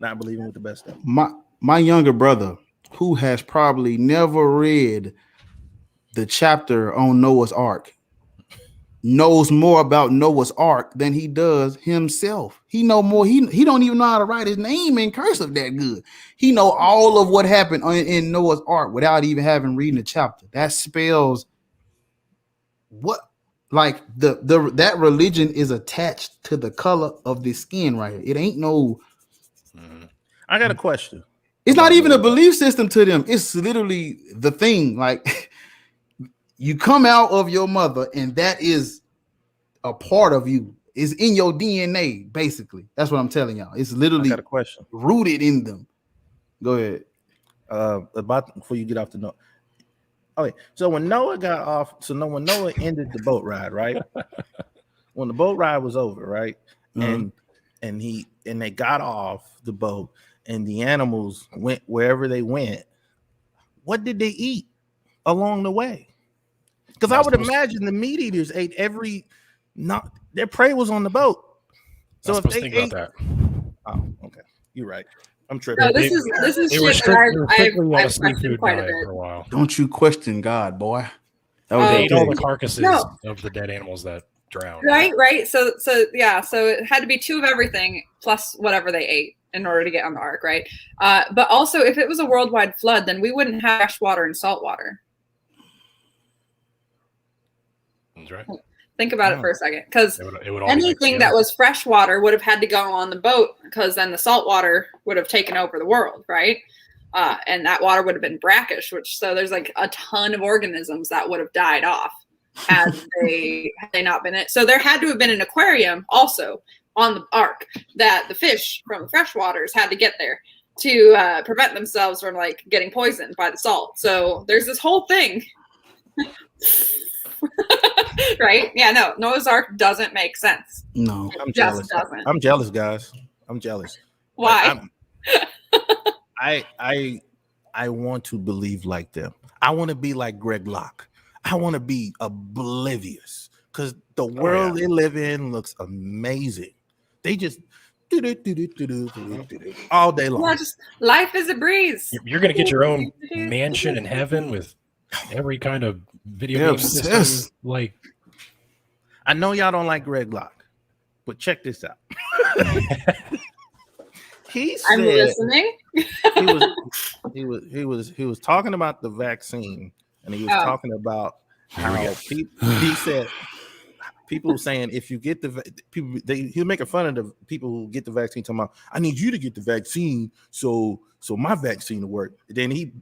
not believing with the best of them. My younger brother, who has probably never read the chapter on Noah's Ark, knows more about Noah's Ark than he does himself. He know more. He don't even know how to write his name in cursive that good. He know all of what happened in Noah's Ark without even having reading the chapter. That spells what, like that religion is attached to the color of the skin right here. It ain't no. I got a question. It's not even a belief system to them. It's literally the thing. Like, you come out of your mother, and that is a part of you. It's in your DNA, basically. That's what I'm telling y'all. It's literally I got a question. Rooted in them. Go ahead. Before you get off the note. Okay, so when Noah when Noah ended the boat ride, right? When the boat ride was over, right? Mm-hmm. And they got off the boat, and the animals went wherever they went. What did they eat along the way? Because I would imagine the meat eaters ate their prey was on the boat. So if they ate that. Oh, okay. You're right. I'm tripping. No, this is shit that I've questioned quite a bit. For a while. Don't you question God, boy. They ate all the carcasses of the dead animals that drowned. Right. So it had to be 2 of everything plus whatever they ate in order to get on the ark, right? But also, if it was a worldwide flood, then we wouldn't have fresh water and salt water. That's right. Think about it for a second, because anything that was fresh water would have had to go on the boat, because then the salt water would have taken over the world, right? And that water would have been brackish, so there's like a ton of organisms that would have died off had they not been it. So there had to have been an aquarium also on the ark that the fish from the fresh waters had to get there to prevent themselves from like getting poisoned by the salt. So there's this whole thing. Right? Yeah, no, Noah's Ark doesn't make sense. No, I'm jealous. I'm jealous, guys. I'm jealous. Why? I want to believe like them. I want to be like Greg Locke. I want to be oblivious, because the world they live in looks amazing. They just all day long. Yeah, just life is a breeze. You're gonna get your own mansion in heaven with every kind of video game system. Like, I know y'all don't like Greg Locke, but check this out. He said, I'm listening. he was talking about the vaccine, and he was talking about how he said people saying if you get he'll make fun of the people who get the vaccine, talking about, I need you to get the vaccine so my vaccine will work. Then he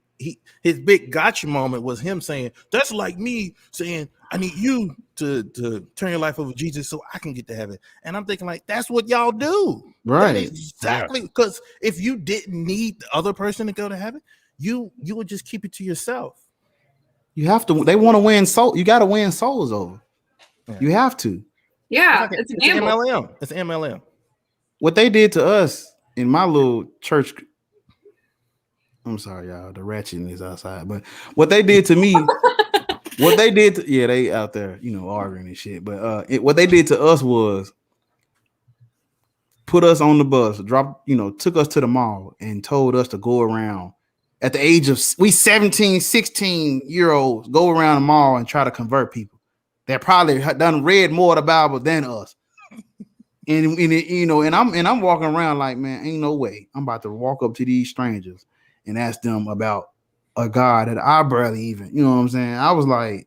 his big gotcha moment was him saying, that's like me saying, I need you to turn your life over to Jesus so I can get to heaven. And I'm thinking, like, that's what y'all do. Right. Exactly. Because if you didn't need the other person to go to heaven, you would just keep it to yourself. You have to. They want to win soul. You got to win souls over. Yeah. You have to. Yeah, It's it's a gamble. MLM. It's MLM. What they did to us in my little church. I'm sorry, y'all. The ratchetness outside, but what they did to me, they out there, arguing and shit. But what they did to us was put us on the bus, took us to the mall and told us to go around at the age of 17, 16-year-olds, go around the mall and try to convert people that probably had done read more of the Bible than us. And I'm walking around like, man, ain't no way I'm about to walk up to these strangers and ask them about a God that I barely even, you know what I'm saying? I was like,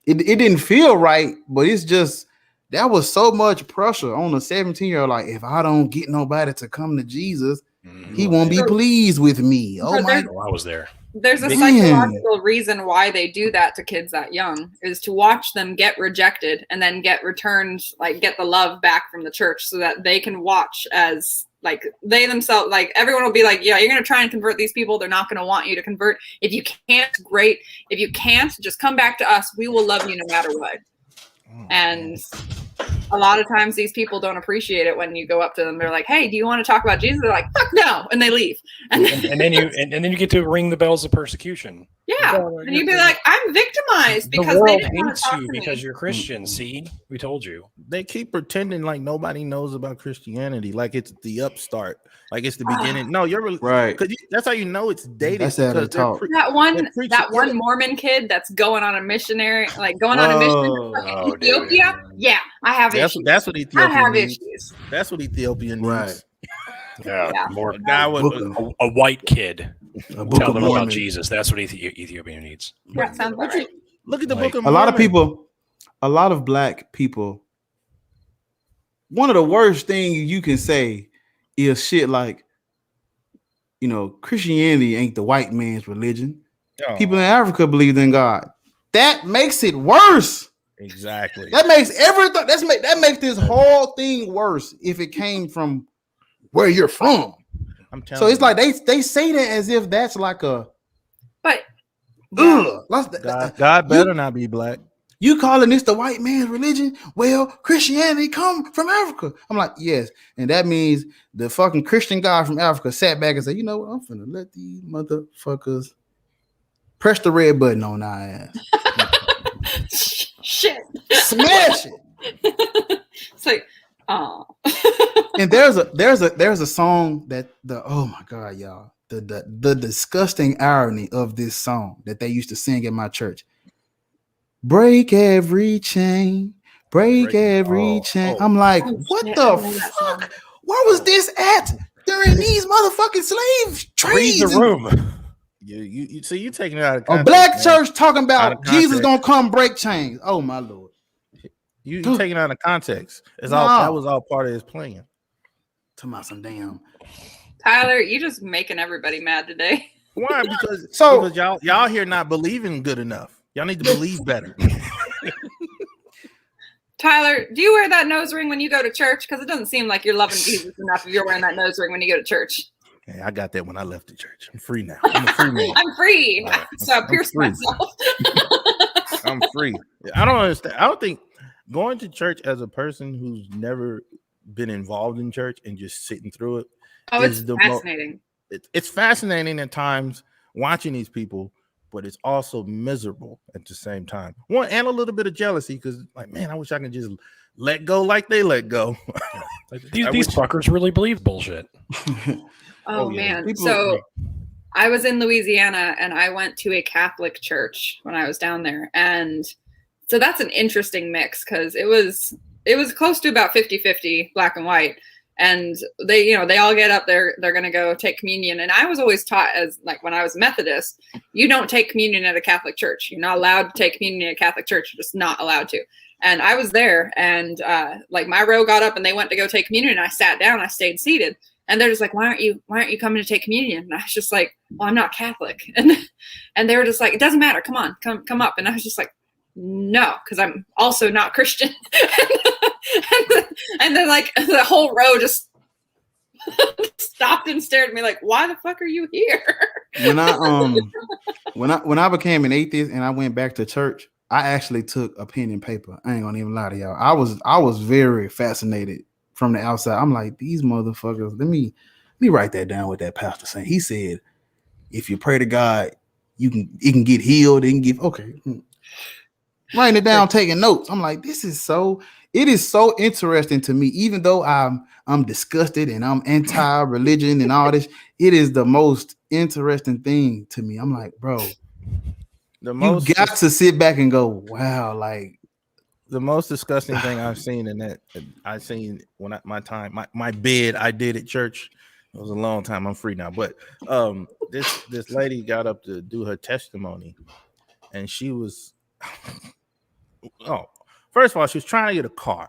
it didn't feel right, but it's just, that was so much pressure on a 17-year-old. Like, if I don't get nobody to come to Jesus, he won't be pleased with me. Oh my God. I was there. There's a psychological reason why they do that to kids that young, is to watch them get rejected and then get returned, like get the love back from the church, so that they can watch as like they themselves, like everyone will be like, yeah, you're going to try and convert these people. They're not going to want you to convert. If you can't, great. If you can't, just come back to us. We will love you no matter what. And a lot of times these people don't appreciate it when you go up to them. They're like, hey, do you want to talk about Jesus? They're like, fuck no. And they leave. And then you get to ring the bells of persecution. Yeah. And you'd be like, I'm victimized because the they world didn't want hates to talk you to me. because you're Christian. See, we told you. They keep pretending like nobody knows about Christianity, like it's the upstart, like it's the beginning. No, you're really Right. Because that's how you know it's dated. That's how they talk. That one Mormon kid that's going on a missionary, like going on a mission to Ethiopia. Yeah, I have issues. That's what Ethiopia I have needs. issues. That's what Ethiopia needs. Right. Yeah, more A guy with a white kid. A book Tell of them about Mormon. Jesus. That's what Ethiopia needs. That sounds right. Look at the Like, book of A Mormon. lot of black people, one of the worst things you can say is shit like, Christianity ain't the white man's religion. Oh, People in Africa believe in God. That makes it worse. exactly. That makes everything. That makes this whole thing worse if it came from where you're from. I'm telling So it's you. like they say that as if that's like a But God better not be black. You calling this the white man's religion? Well, Christianity come from Africa. I'm like, yes. And that means the fucking Christian guy from Africa sat back and said, you know what? I'm finna let these motherfuckers press the red button on our ass. shit. Smash it. It's like, oh. And there's a song that oh my God, y'all. The disgusting irony of this song that they used to sing in my church. Break every chain, break every chain. I'm like, what the fuck? Where was this at during these motherfucking slave trades? Read the room. You see, you taking it out of A context, black man. church talking about Out of Jesus context. gonna come break chains. Oh my Lord. You taking it out of context. It's No. all that was all part of his plan. Talking about some damn. Tyler, you just making everybody mad today. Why? Because So- y'all here not believing good enough. Y'all need to believe better. Tyler, do you wear that nose ring when you go to church? Because it doesn't seem like you're loving Jesus enough if you're wearing that nose ring when you go to church. Hey, I got that when I left the church. I'm free now. I'm a free man. I'm free. Right. So I I'm pierced free. myself. I'm free. I don't understand. I don't think going to church as a person who's never been involved in church and just sitting through it. Oh, it's is the fascinating. It's fascinating at times watching these people, but it's also miserable at the same time. One, and a little bit of jealousy because, like, man, I wish I could just let go like they let go. Like, these fuckers really believe bullshit. Oh, yeah. man. People- So I was in Louisiana and I went to a Catholic church when I was down there. And so that's an interesting mix because it was close to about 50-50 black and white. And they all get up there, they're going to go take communion. And I was always taught as like when I was Methodist, you don't take communion at a Catholic church. You're not allowed to take communion at a Catholic church. You're just not allowed to. And I was there and like my row got up and they went to go take communion and I sat down, I stayed seated. And they're just like, why aren't you coming to take communion? And I was just like, well, I'm not Catholic. And they were just like, it doesn't matter. Come on, come up. And I was just like, no, because I'm also not Christian. and then like the whole row just stopped and stared at me like, why the fuck are you here? When I became an atheist and I went back to church, I actually took a pen and paper. I ain't gonna even lie to y'all. I was very fascinated from the outside. I'm like, these motherfuckers, let me write that down what that pastor saying. He said, if you pray to God, it can get healed, it can give writing it down, taking notes. I'm like, it is so interesting to me, even though I'm disgusted and I'm anti-religion and all this. It is the most interesting thing to me. I'm like, bro, you got to sit back and go, wow, like the most disgusting thing I've seen my bid I did at church. It was a long time. I'm free now, but this lady got up to do her testimony, and she was first of all, she was trying to get a car,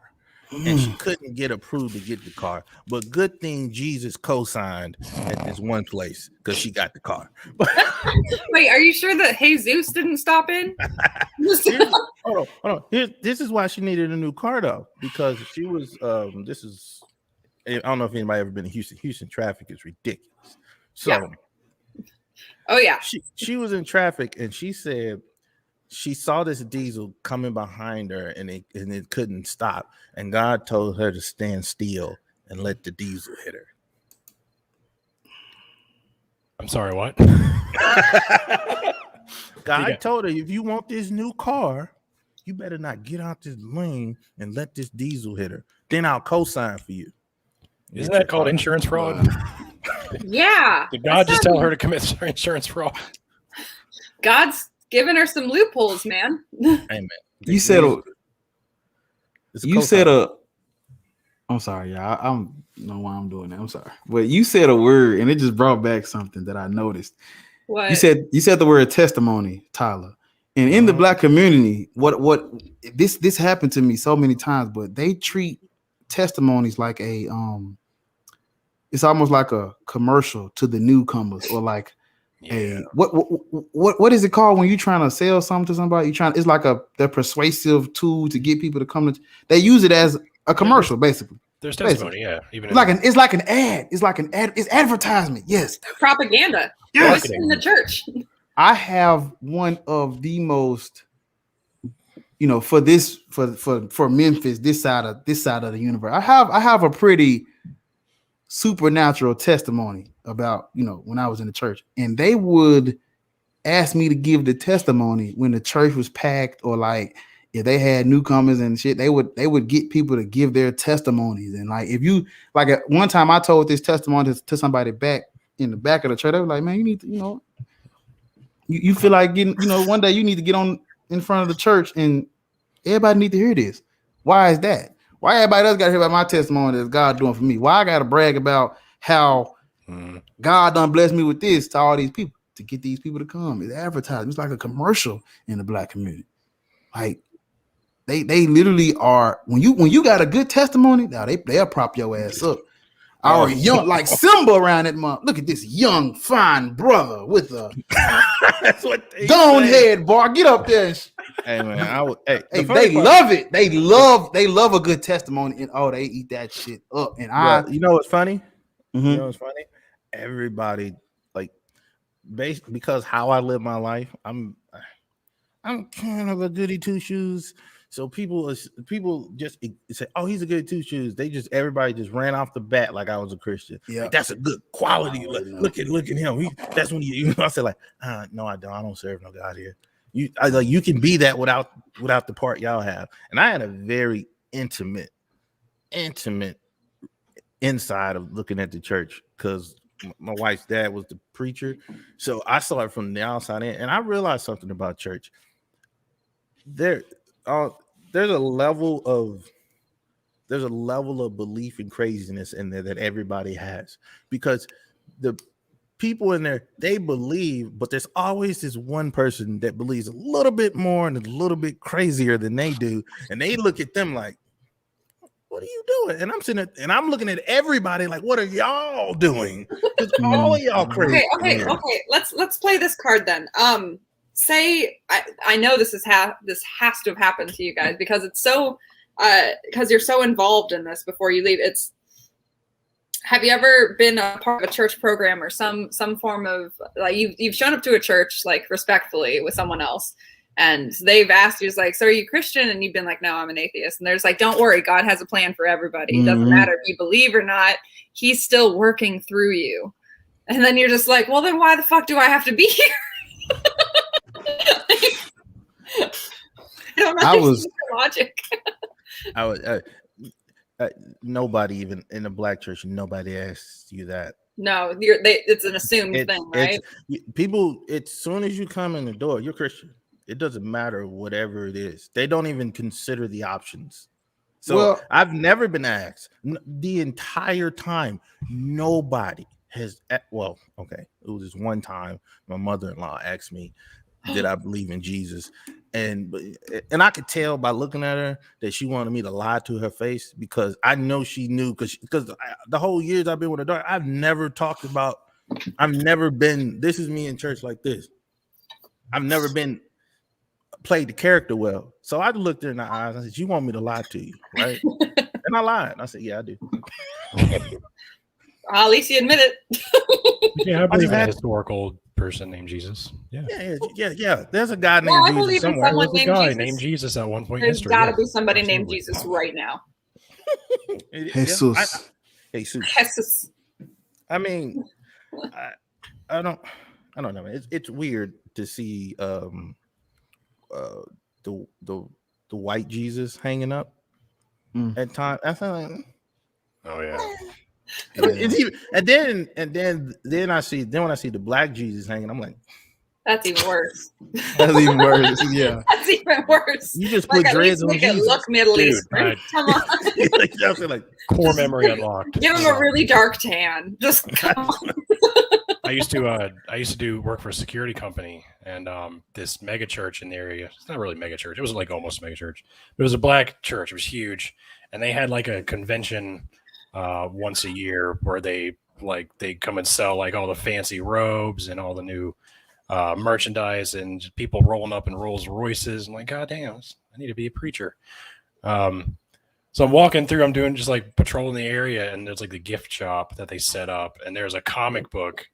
and she couldn't get approved to get the car. But good thing Jesus co-signed at this one place because she got the car. Wait, are you sure that Jesus didn't stop in? Hold on. This is why she needed a new car, though, because she was. I don't know if anybody ever been to Houston. Houston traffic is ridiculous. So, yeah. Oh yeah, she was in traffic, and she said she saw this diesel coming behind her, and it couldn't stop. And God told her to stand still and let the diesel hit her. I'm sorry, what? God told her, if you want this new car, you better not get out this lane and let this diesel hit her. Then I'll co-sign for you. Isn't that called insurance fraud? Yeah. Did God just tell her to commit insurance fraud? God's giving her some loopholes, man. Amen. You said I'm sorry, y'all. I don't know why I'm doing that. I'm sorry. But you said a word and it just brought back something that I noticed. What? You said the word testimony, Tyler. And in the Black community, what this happened to me so many times, but they treat testimonies like it's almost like a commercial to the newcomers, or like what is it called when you're trying to sell something to somebody? It's like the persuasive tool to get people to come to. They use it as a commercial, basically. There's testimony, yeah. Even it's like an ad. It's like an ad. It's advertisement. Yes, propaganda. Yes, in the church. I have one of the most, for Memphis, this side of the universe. I have a pretty supernatural testimony about, when I was in the church, and they would ask me to give the testimony when the church was packed, or like if they had newcomers and shit, they would get people to give their testimonies. And like, if you like, at one time I told this testimony to somebody back in the back of the church, they were like, man, you need to, you feel like getting, one day you need to get on in front of the church and everybody need to hear this. Why is that? Why everybody else got to hear about my testimony that God doing for me? Why I got to brag about how God done blessed me with this to all these people, to get these people to come? It's advertising. It's like a commercial in the Black community. Like they literally are, when you got a good testimony, now they'll prop your ass up. Our young, like Simba around that month. Look at this young, fine brother with a that's what they gone head bar. Get up there. Hey man, they love it. They love a good testimony, and they eat that shit up. And you know what's funny? You know what's funny? Everybody, like, because how I live my life, I'm kind of a goody two shoes. So people just say, "Oh, he's a good two shoes." Everybody just ran off the bat like I was a Christian. Yeah, like, that's a good quality. Look at him. That's when I said, like, no, I don't. I don't serve no God here. You can be that without the part y'all have. And I had a very intimate inside of looking at the church, because my wife's dad was the preacher. So I saw it from the outside in, and I realized something about church. There's a level of belief and craziness in there that everybody has, because the people in there, they believe, but there's always this one person that believes a little bit more and a little bit crazier than they do, and they look at them like, what are you doing? And I'm sitting there, and I'm looking at everybody like, what are y'all doing? Because all of y'all crazy. Okay. Let's play this card then. Say I know this has to have happened to you guys because it's so because you're so involved in this before you leave. Have you ever been a part of a church program or some form of like you've shown up to a church like respectfully with someone else and they've asked you like, so are you Christian? And you've been like, no, I'm an atheist. And there's like, don't worry, God has a plan for everybody. It doesn't matter if you believe or not, he's still working through you. And then you're just like, well, then why the fuck do I have to be here? I don't know logic. I would nobody even in a black church, nobody asks you that. No, it's an assumed thing, right? People, as soon as you come in the door, you're Christian. It doesn't matter whatever it is. They don't even consider the options. So I've never been asked the entire time. Nobody has. Well, okay, it was this one time my mother-in-law asked me, did I believe in Jesus? And I could tell by looking at her that she wanted me to lie to her face because I know she knew because the whole years I've been with her daughter, I've never been, this is me in church like this. I've never been played the character well. So I looked her in the eyes and I said, you want me to lie to you, right? And I lied. I said, yeah, I do. At least you admit it. Yeah, I believe in a historical person named Jesus. Yeah. There's a guy named Jesus somewhere. There's a guy named Jesus at one point in history. There's got to be somebody named Jesus right now. Jesus. Jesus. I mean, I don't know. It's weird to see the white Jesus hanging up at times. I feel like, oh yeah. And then when I see the black Jesus hanging, I'm like, that's even worse. That's even worse. Yeah, that's even worse. You just put dreads on Jesus. Look Middle Eastern. Come on. like core memory unlocked. Give him a really dark tan. Just come on. I used to do work for a security company, and this mega church in the area. It's not really mega church. It was like almost a mega church. But it was a black church. It was huge, and they had like a convention once a year where they come and sell like all the fancy robes and all the new merchandise and people rolling up in Rolls Royces. I'm like, God damn, I need to be a preacher. So I'm walking through, I'm doing just like patrolling the area, and there's like the gift shop that they set up, and there's a comic book.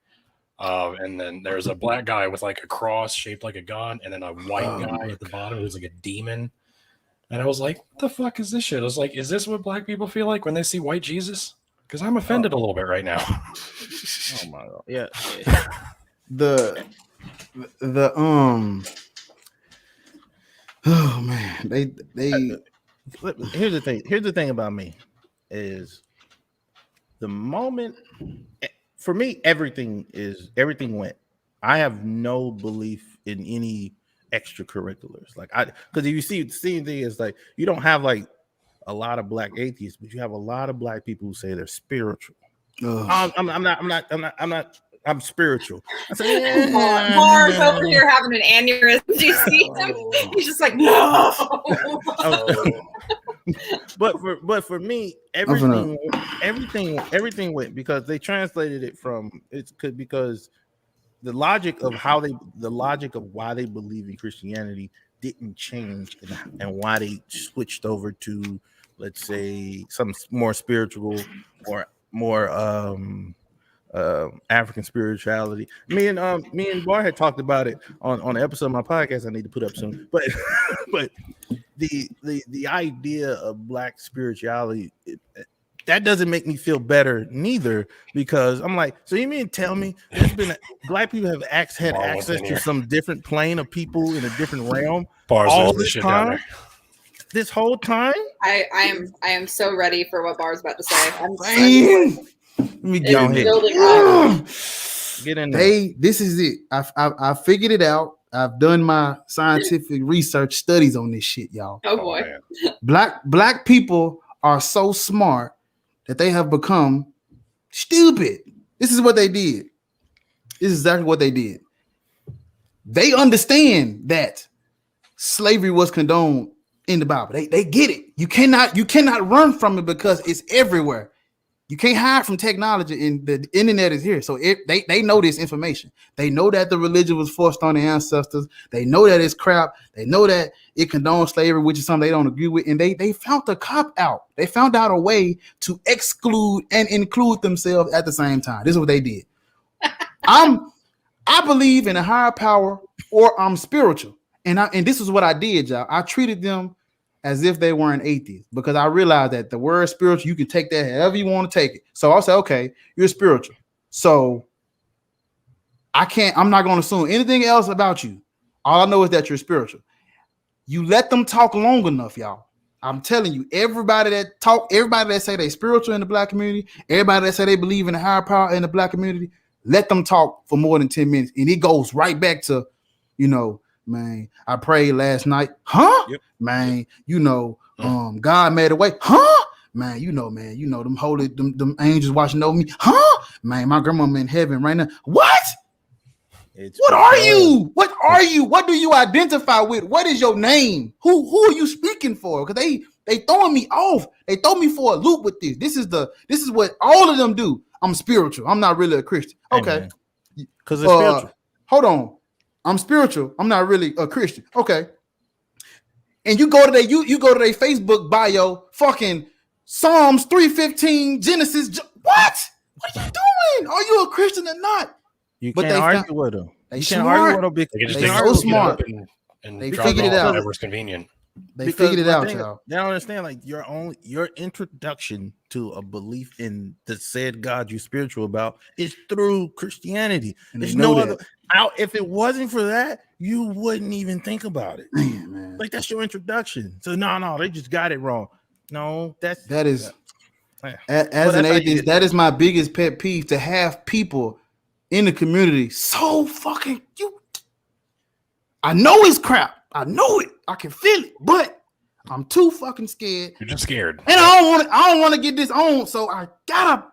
And then there's a black guy with like a cross shaped like a gun, and then a white guy at the bottom who's like a demon. And I was like, what the fuck is this shit? I was like, is this what black people feel like when they see white Jesus? Because I'm offended a little bit right now. Oh my God. Yeah. Oh man, they here's the thing about me is the moment for me everything went. I have no belief in any extracurriculars. Like because if you see the thing is like you don't have like a lot of black atheists, but you have a lot of black people who say they're spiritual. I'm spiritual. I said, Mars over here having an aneurysm. Do you see him? He's just like, no. But for me, everything went because they translated it from because the logic of why they believe in Christianity didn't change and why they switched over to, let's say, some more spiritual or more African spirituality. Me and Bar had talked about it on an episode of my podcast I need to put up soon. But the idea of black spirituality, that doesn't make me feel better neither, because I'm like, so you mean tell me there's been black people have had access to some different plane of people in a different realm all this time? This whole time? I am so ready for what Bar's about to say. Let me get on here. Get in there. This is it. I figured it out. I've done my scientific research studies on this shit, y'all. Oh boy. Black people are so smart that they have become stupid. This is what they did. This is exactly what they did. They understand that slavery was condoned in the Bible. They get it. You cannot run from it because it's everywhere. You can't hide from technology, and the internet is here. So they know this information. They know that the religion was forced on the ancestors. They know that it's crap. They know that it condones slavery, which is something they don't agree with. And they found the cop out. They found out a way to exclude and include themselves at the same time. This is what they did. I believe in a higher power, or I'm spiritual. And this is what I did, y'all. I treated them as if they weren't atheists, because I realized that the word spiritual, you can take that however you want to take it. So I'll say, okay, you're spiritual. So I'm not going to assume anything else about you. All I know is that you're spiritual. You let them talk long enough, y'all. I'm telling you, everybody that say they spiritual in the Black community, everybody that say they believe in a higher power in the Black community, let them talk for more than 10 minutes. And it goes right back to, man, I prayed last night. Huh? Yep. Man, God made a way. Huh? Man, them holy, them angels watching over me. Huh? Man, my grandmama in heaven right now. What? What are you? What are you? What do you identify with? What is your name? Who are you speaking for? Because they throwing me off. They throw me for a loop with this. This is what all of them do. I'm spiritual. I'm not really a Christian. Okay. Because it's spiritual. Hold on. I'm spiritual. I'm not really a Christian. Okay. And you go to their Facebook bio, fucking Psalms 3:15, Genesis. What? What are you doing? Are you a Christian or not? You can't argue with them. You can't argue with them because they're so smart. And they figured it out. Whatever's convenient. They figured it out, y'all. They don't understand, like, your introduction to a belief in the said God you're spiritual about is through Christianity. And there's no other out. If it wasn't for that, you wouldn't even think about it. Man. Like, that's your introduction. So no, they just got it wrong. No, that is as an atheist, that is my biggest pet peeve, to have people in the community so fucking I know it's crap. I know it. I can feel it, but I'm too fucking scared. You're just scared, and I don't want to get this on. So I gotta.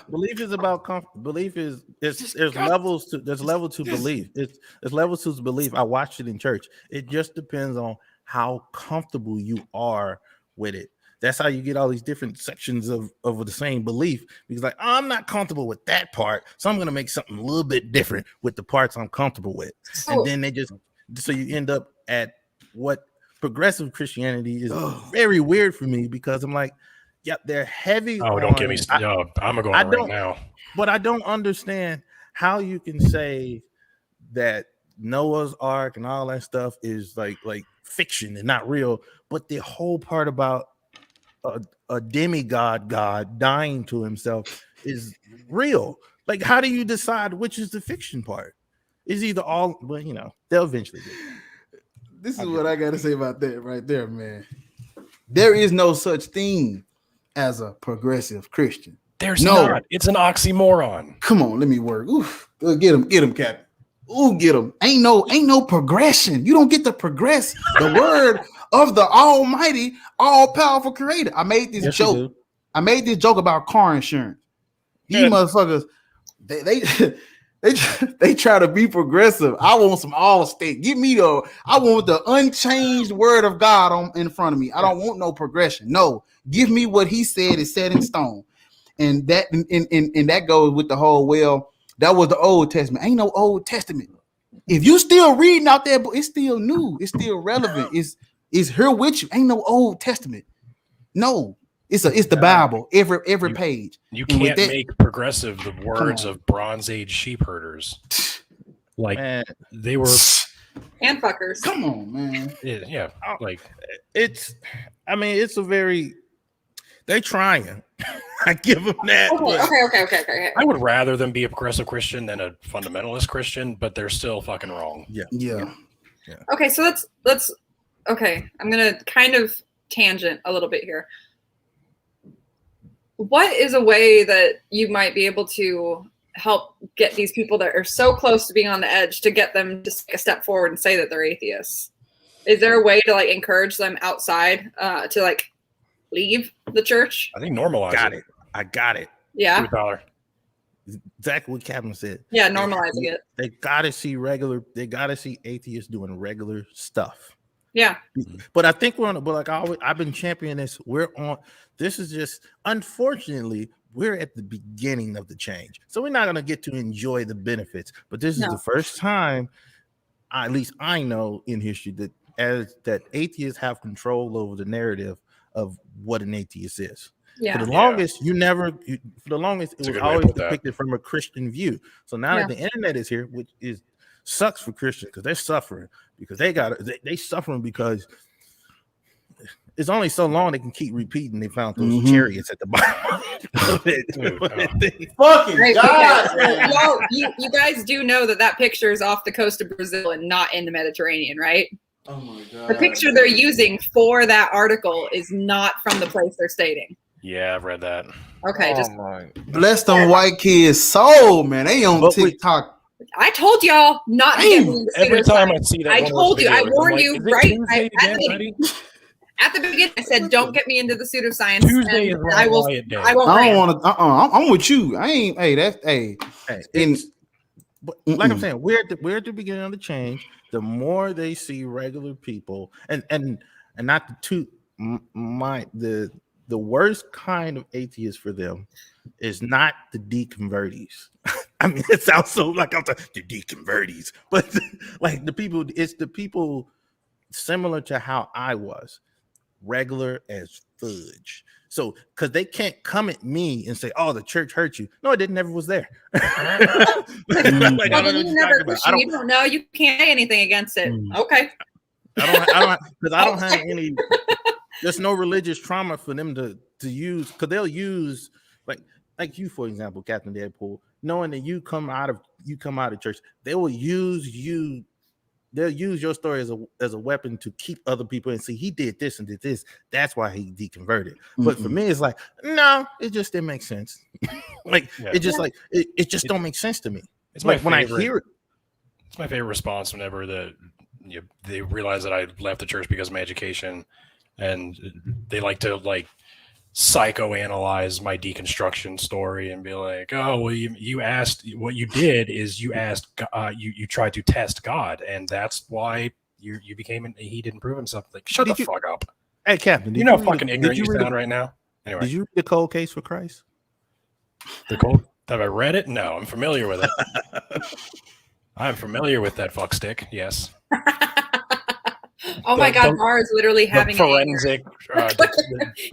Belief is about comfort. Belief is there's levels to belief. It's levels to belief. I watched it in church. It just depends on how comfortable you are with it. That's how you get all these different sections of the same belief. Because, like, I'm not comfortable with that part, so I'm going to make something a little bit different with the parts I'm comfortable with. And then so you end up at what progressive Christianity is very weird for me, because I'm like, yep, they're heavy. Oh, don't get me started. I'm going right now. But I don't understand how you can say that Noah's Ark and all that stuff is like fiction and not real, but the whole part about a demigod God dying to himself is real. Like, how do you decide which is the fiction part? Is either all, well, they'll eventually get it. This is what I got to say about that right there, man. There is no such thing as a progressive Christian. There's not. It's an oxymoron. Come on, let me work. Oof. Get him, Captain. Ooh, get him. Ain't no progression. You don't get to progress the word of the almighty, all-powerful creator. I made this joke. I made this joke about car insurance. These motherfuckers, they try to be progressive. I want some Allstate. I want the unchanged word of God in front of me. I don't want no progression. No, give me what he said is set in stone. And that and that goes with the whole, well, that was the Old Testament. Ain't no Old Testament. If you still reading out there, but it's still new. It's still relevant. It's here with you. Ain't no Old Testament. No, it's the Bible. Every page. You can't make progressive the words of Bronze Age sheep herders. Like, they were and fuckers. Come on, man. Yeah. Like, it's a very, they're trying. I give them that. Okay. I would rather them be a progressive Christian than a fundamentalist Christian, but they're still fucking wrong. Yeah. Okay, so let's okay. I'm gonna kind of tangent a little bit here. What is a way that you might be able to help get these people that are so close to being on the edge to get them to take a step forward and say that they're atheists? Is there a way to like encourage them outside to like leave the church? I think normalize it. I got it. Yeah. $2. Exactly what Kevin said. Yeah, normalizing it. They gotta see atheists doing regular stuff. Yeah. But I think we're on. But like I've been championing this. We're on. This is just unfortunately we're at the beginning of the change, so we're not gonna get to enjoy the benefits. But this is the first time, at least I know in history, that atheists have control over the narrative of what an atheist is. Yeah. For the longest, it was always depicted from a Christian view. So now that the internet is here, which sucks for Christians because they're suffering because they suffering because it's only so long they can keep repeating they found those chariots at the bottom. Fucking God, man. Well, you guys do know that picture is off the coast of Brazil and not in the Mediterranean, right? Oh my God. The picture they're using for that article is not from the place they're stating. Yeah, I've read that. Okay, bless them white kids' soul, man. They on TikTok. I told y'all not to get me into Every time I see that, I told you, I warned you, right? At the beginning, I said, "Don't get me into the pseudoscience." Tuesday is I will. day. I won't. I don't want to. I'm with you. I ain't. Hey, that's hey. But like I'm saying, we're at the beginning of the change. The more they see regular people, and not the two, the worst kind of atheist for them is not the deconvertees. I mean, it sounds so like I'm the deconvertees, but like it's the people similar to how I was, regular as fudge. So, because they can't come at me and say, "Oh, the church hurt you." No, it didn't. Never was there. You don't know. You can't say anything against it. Okay. I don't have any. There's no religious trauma for them to use, because they'll use like you, for example, Captain Deadpool, knowing that you come out of church, they will use you. They'll use your story as a weapon to keep other people and see he did this and did this. That's why he deconverted. But for me, it's like, no, it just didn't make sense. It just don't make sense to me. It's my when I hear it. It's my favorite response whenever they realize that I left the church because of my education, and they like to psychoanalyze my deconstruction story and be like, "Oh, well, you asked, what you did is you asked, you tried to test God, and that's why you became he didn't prove himself." Like, shut the fuck up. Hey, Captain, you know how fucking ignorant you sound right now. Anyway, did you read The Cold Case for Christ? Have I read it? No, I'm familiar with it. I'm familiar with that fuckstick. Yes. Oh my God, Mar is literally having forensic.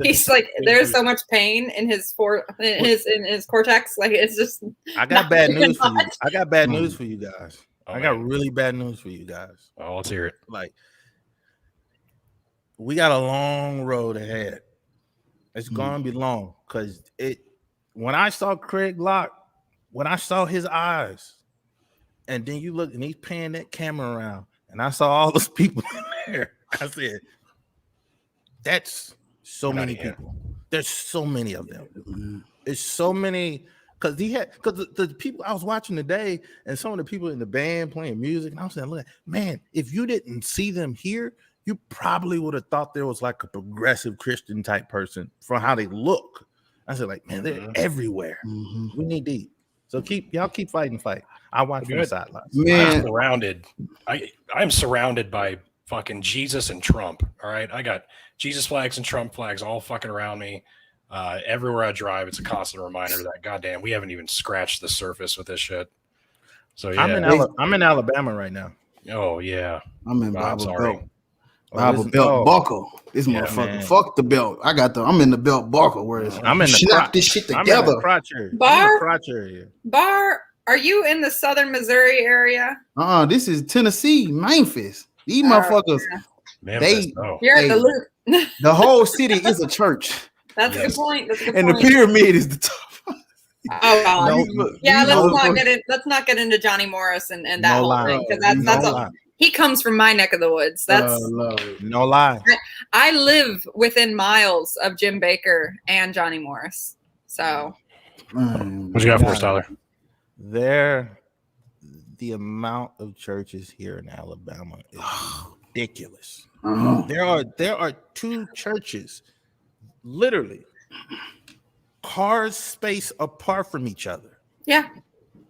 He's like, there's so much pain in his cortex. Like, it's just. I got bad news for you. I got bad news for you guys. I got really bad news for you guys. Oh, let's hear it. Like, we got a long road ahead. It's gonna be long, because when I saw Craig Locke, when I saw his eyes, and then you look and he's panning that camera around, and I saw all those people in there, I said, that's so many people. There's so many of them. There's so many, because the people I was watching today, and some of the people in the band playing music, and I was saying, look, man, if you didn't see them here, you probably would have thought there was like a progressive Christian type person from how they look. I said, like, man, they're everywhere. We need these. So y'all keep fighting. I watch from the sidelines. Man, I'm surrounded by fucking Jesus and Trump. All right, I got Jesus flags and Trump flags all fucking around me. Everywhere I drive, it's a constant reminder that, goddamn, we haven't even scratched the surface with this shit. So yeah, I'm in Alabama right now. Oh yeah, I'm in Bible Belt. Oh, Bible Belt buckle. This motherfucker, man. fuck the belt. I'm in the belt buckle. Where I'm in the snap this shit together. I'm in the crotch area. Bar, are you in the southern Missouri area? This is Tennessee, Memphis. These motherfuckers, You're at the loop. The whole city is a church. That's a good point. And the pyramid is the top. Oh God. Yeah, let's not get into Johnny Morris and that whole thing, because that's he comes from my neck of the woods. That's no lie. I live within miles of Jim Bakker and Johnny Morris. So what you got for us, Tyler? The amount of churches here in Alabama is ridiculous. There are 2 churches literally cars space apart from each other. Yeah.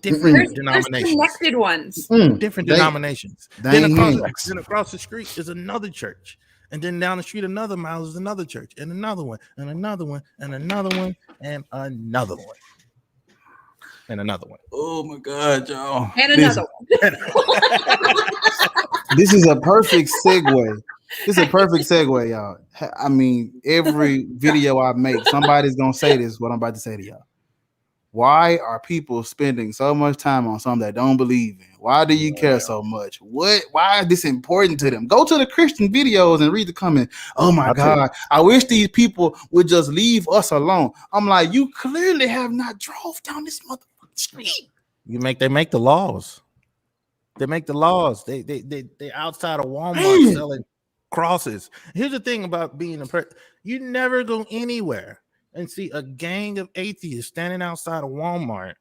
different There's denominations. connected ones. Different They- denominations. they Then ain't across the street is another church. And then down the street, another mile is another church, and another one, and another one, and another one, and another one, and another one. Oh my God, y'all! And another one. This is a perfect segue. This is a perfect segue, y'all. I mean, every video I make, somebody's gonna say this. What I'm about to say to y'all. Why are people spending so much time on something that don't believe in? Why do you care so much? Why is this important to them? Go to the Christian videos and read the comments. Oh my God, I wish these people would just leave us alone. I'm like, you clearly have not drove down this motherfucking street. They make the laws. They make the laws. They outside of Walmart selling crosses. Here's the thing about being a person: you never go anywhere and see a gang of atheists standing outside of Walmart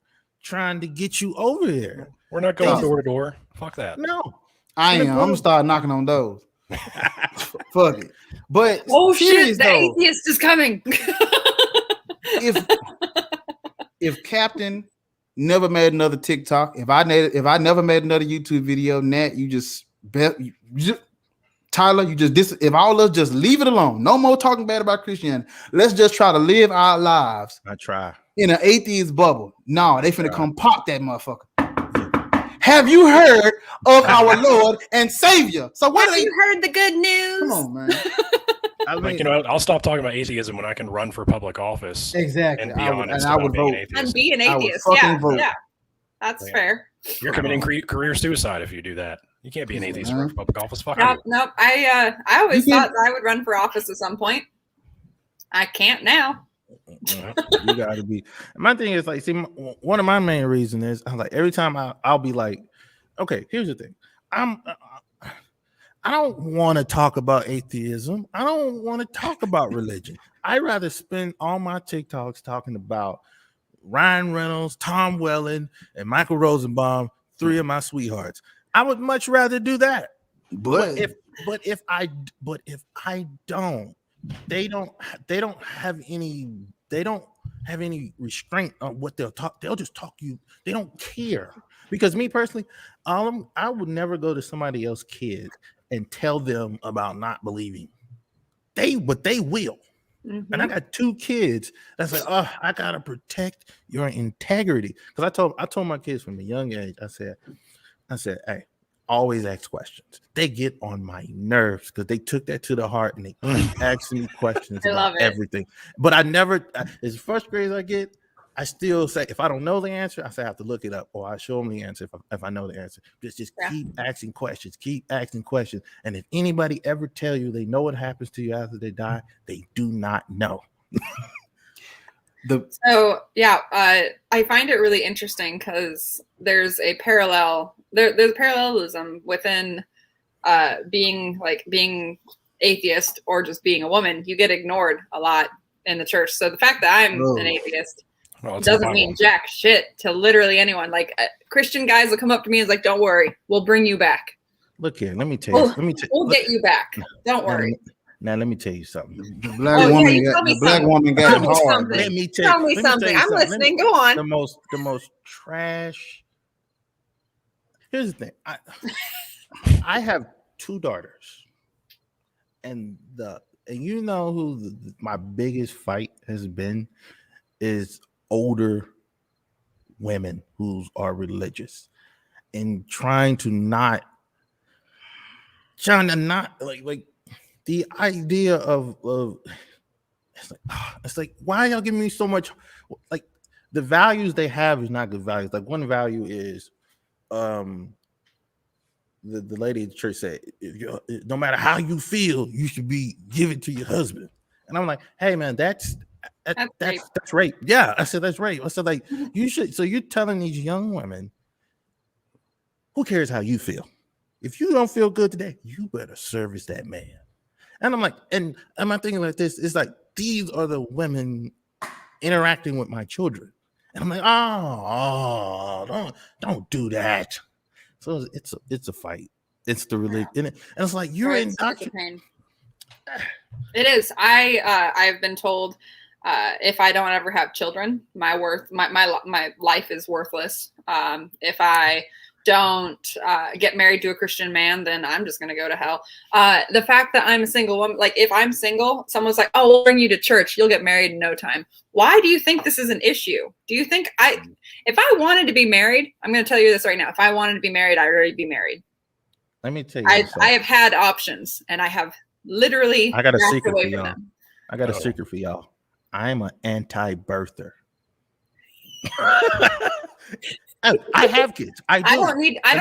trying to get you over there. We're not going door to door. Fuck that. No, I am. I'm gonna start knocking on doors. Fuck it. But Oh serious shit, the though, atheist is coming. if Captain never made another TikTok, if I never made another YouTube video, Nat, Tyler, if all of us just leave it alone, no more talking bad about Christianity. Let's just try to live our lives. I try in an atheist bubble. No, they finna come pop that motherfucker. Have you heard of our Lord and Savior? So what? Have you heard the good news? Come on, man. I mean, Like, you know, I'll stop talking about atheism when I can run for public office. Exactly. And be honest about being an atheist. And be an I would atheist. fucking Yeah, vote. yeah. That's fair. You're committing career suicide if you do that. You can't be an atheist and run for public office. Fuck Nope, you. nope. I always You thought that I would run for office at some point. I can't now. you gotta be. My thing is like, see, one of my main reasons is I'm like, every time I'll be like, okay, here's the thing. I don't want to talk about atheism. I don't want to talk about religion. I'd rather spend all my TikToks talking about Ryan Reynolds, Tom Welling, and Michael Rosenbaum, three of my sweethearts. I would much rather do that. But if I don't, they don't have any restraint on what they'll talk. They'll just talk you. They don't care. Because me personally, I would never go to somebody else's kid and tell them about not believing. But they will. Mm-hmm. And I got two kids that's like, oh, I gotta protect your integrity. Because I told my kids from a young age, I said, hey, always ask questions. They get on my nerves because they took that to the heart and they keep asking me questions about everything. But I never, as frustrated as I get, I still say, if I don't know the answer, I say I have to look it up, or I show them the answer if I know the answer. Just keep asking questions, And if anybody ever tell you they know what happens to you after they die, they do not know. I find it really interesting because there's a parallel. There's parallelism within being atheist or just being a woman. You get ignored a lot in the church. So the fact that I'm an atheist doesn't mean jack shit to literally anyone. Like Christian guys will come up to me and is like, "Don't worry, we'll bring you back." Look here, let me tell you. We'll get you back. Don't worry. Now let me tell you something. The black woman got hard. Let me tell me something. I'm listening. Go on. The most trash. Here's the thing. I have two daughters, and you know who my biggest fight has been is older women who are religious and trying to not like the idea of it's like why y'all giving me so much, like the values they have is not good values. Like one value is the lady at the church said, no matter how you feel, you should give it to your husband. And I'm like, hey man, that's rape. Yeah, I said that's rape. I said like you should. So you're telling these young women, who cares how you feel? If you don't feel good today, you better service that man. And I'm like, and I'm thinking like this. It's like these are the women interacting with my children, and I'm like, don't do that. So it's a fight. It's the religion, and it's like you're indoctrinated. It is. I've been told if I don't ever have children, my life is worthless. If I don't get married to a Christian man, then I'm just going to go to hell. The fact that I'm a single woman, like if I'm single, someone's like, oh, we'll bring you to church. You'll get married in no time. Why do you think this is an issue? Do you think if I wanted to be married, I'm going to tell you this right now. If I wanted to be married, I'd already be married. Let me tell you. I have had options and I have literally I got a backed secret away for from y'all. them. I got a secret for y'all. I'm an anti-birther. I have kids. I don't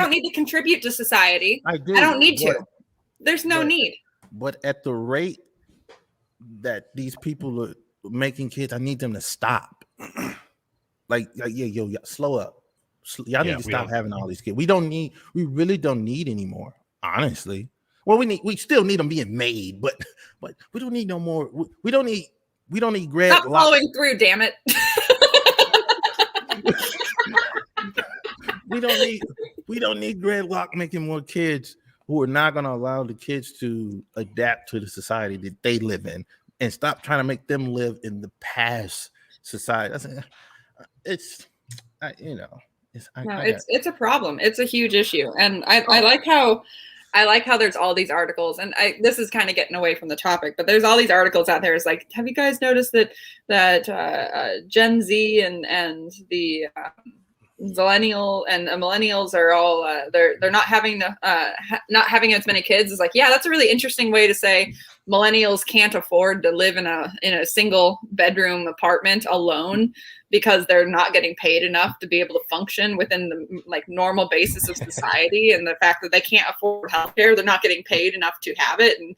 need to contribute to society. I don't need to. There's no need. But at the rate that these people are making kids, I need them to stop. Yo, slow up. Y'all need to stop having all these kids. We really don't need anymore, honestly. Well, we still need them being made, but we don't need no more. We don't need Greg. Stop following through, damn it. We don't need Greg Locke making more kids who are not going to allow the kids to adapt to the society that they live in, and stop trying to make them live in the past society. It's a problem. It's a huge issue, and I like how there's all these articles, and this is kind of getting away from the topic, but there's all these articles out there. It's like, have you guys noticed that Gen Z and the millennials are all they're not having as many kids? It's like, yeah, that's a really interesting way to say millennials can't afford to live in a single bedroom apartment alone because they're not getting paid enough to be able to function within the like normal basis of society, and the fact that they can't afford healthcare, they're not getting paid enough to have it, and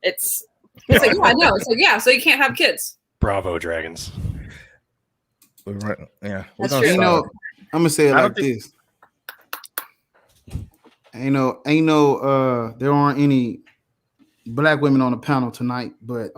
it's like, yeah, I know. It's like, yeah, so you can't have kids. Bravo, dragons. Yeah, that's true. I'm gonna say it like this. Ain't no there aren't any Black women on the panel tonight, but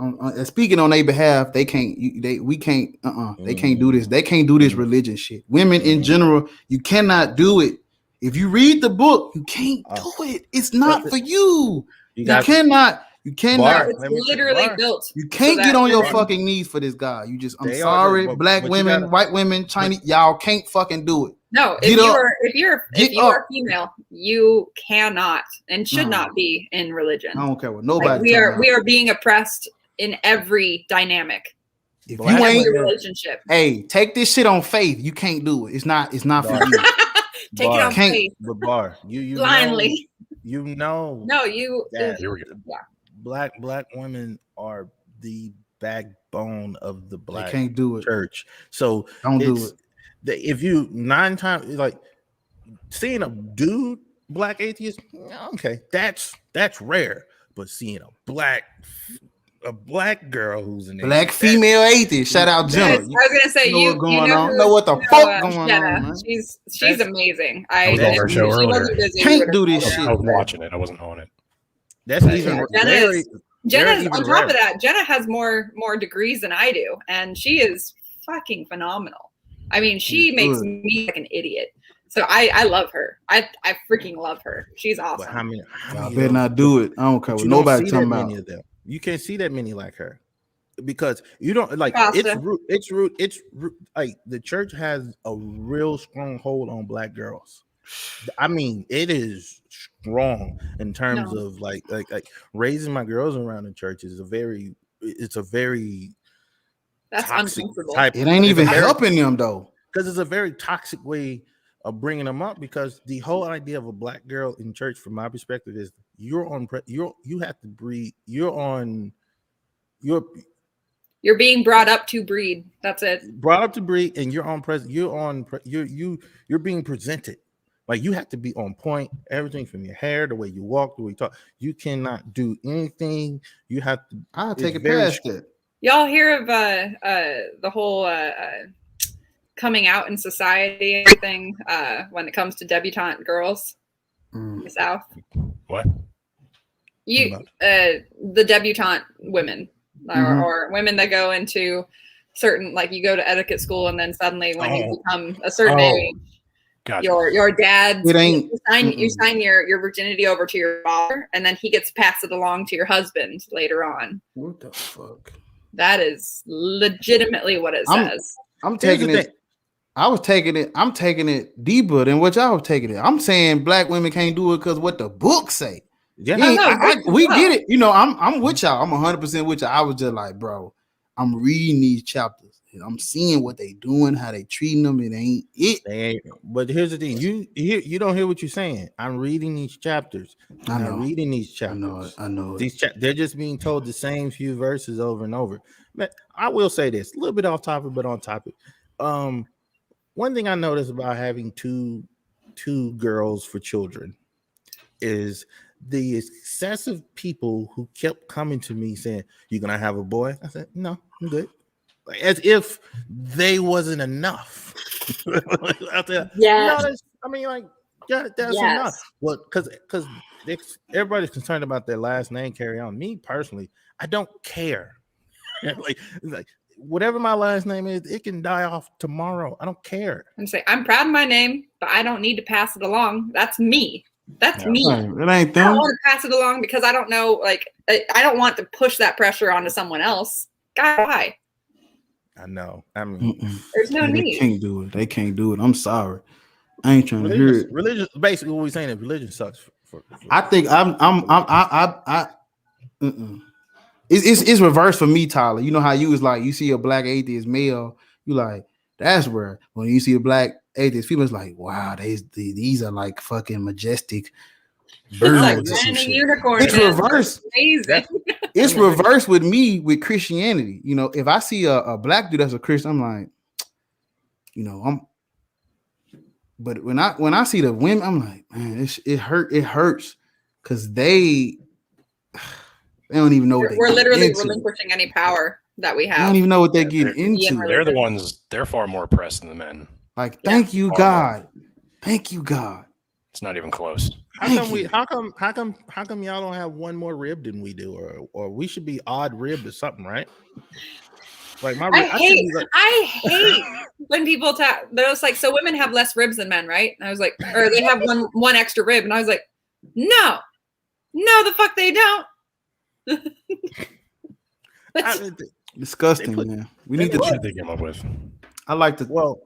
speaking on their behalf, they can't do this. They can't do this religion shit. Women in general, you cannot do it. If you read the book, you can't do it. It's not for you. You cannot. It's literally built. You can't get on your fucking knees for this guy. I'm sorry, Black women, white women, Chinese, y'all can't fucking do it. No, if you're female, you cannot and should not be in religion. I don't care what nobody. Like we are being oppressed in every dynamic. If you ain't relationship, hey, take this shit on faith. You can't do it. It's not for you. Take it on faith. But Bar, you blindly. No, you. Here we go. Yeah. Black women are the backbone of the Black they can't do it. Church. So don't do it. If you 9 times like seeing a dude Black atheist, okay, that's rare. But seeing a black girl who's an Black atheist, female atheist, shout out Jenna. I was gonna say you know what the fuck going Jenna. on, man. She's amazing. I was on her show earlier. Can't do this shit. I was watching it. I wasn't on it. That's even Jenna's on top of that. Jenna has more degrees than I do, and she is fucking phenomenal. I mean, she makes me like an idiot. So I love her. I freaking love her. She's awesome. How many I better not do it. I don't care what nobody talking about. Many of them. You can't see that many like her because you don't like Pasta. It's root. Like the church has a real strong hold on Black girls. I mean, it is strong in terms of like raising my girls around the church is a very that's toxic uncomfortable. type. It ain't even helping them though, because it's a very toxic way of bringing them up. Because the whole idea of a Black girl in church, from my perspective, is you have to breed. You're being brought up to breed. That's it. Brought up to breed, and you're being presented. Like you have to be on point. Everything from your hair, the way you walk, the way you talk. You cannot do anything. You have to. I'll take it past it. Y'all hear of the whole coming out in society and everything when it comes to debutante girls in the South? What? The debutante women or women that go into certain, like you go to etiquette school and then suddenly when you become a certain age, gotcha. your dad you sign your virginity over to your father, and then he gets passed it along to your husband later on. What the fuck? That is legitimately what it says. I'm taking it. I'm taking it deeper than what y'all was taking it. I'm saying black women can't do it because what the book say. Yeah, We get it. You know, I'm with y'all. I'm 100% with y'all. I was just like, bro, I'm reading these chapters and I'm seeing what they doing, how they treating them. It ain't it. They ain't. But here's the thing: you don't hear what you're saying. I'm reading these chapters. I'm reading these chapters. I know. They're just being told the same few verses over and over. But I will say this: a little bit off topic, but on topic. One thing I noticed about having two girls for children is the excessive people who kept coming to me saying, "You're gonna have a boy?" I said, "No, I'm good." As if they wasn't enough. Yeah. I mean, like, yeah, that's enough. Well, because everybody's concerned about their last name carry on. Me personally, I don't care. like whatever my last name is, it can die off tomorrow. I don't care. I'm proud of my name, but I don't need to pass it along. That's me. That's me. It ain't them. I don't want to pass it along because I don't know. Like, I don't want to push that pressure onto someone else. God, why? I know. I mean, there's no need. They can't do it. They can't do it. I'm sorry. I ain't trying to hear it. Religion, basically, what we're saying is religion sucks. I think it's reversed for me, Tyler. You know how you was like, you see a black atheist male, you like, that's where when you see a black atheist female, it's like, wow, these are like fucking majestic birds. Like unicorn. It's reversed. Amazing. It's reversed with me with Christianity. You know, if I see a black dude that's a Christian, I'm like, you know, but when I see the women, I'm like, man, it hurts because they don't even know what we're literally relinquishing any power that we have. I don't even know what they're getting into. They're the ones. They're far more oppressed than the men. Like, thank you, God. Thank you, God. It's not even close. How come y'all don't have one more rib than we do, or we should be odd ribbed or something, right? Like I hate when people they're just like, so women have less ribs than men, right? And I was like, or they have one extra rib, and I was like, no, the fuck they don't. Disgusting, man. We need to they came up with. I like to. Well,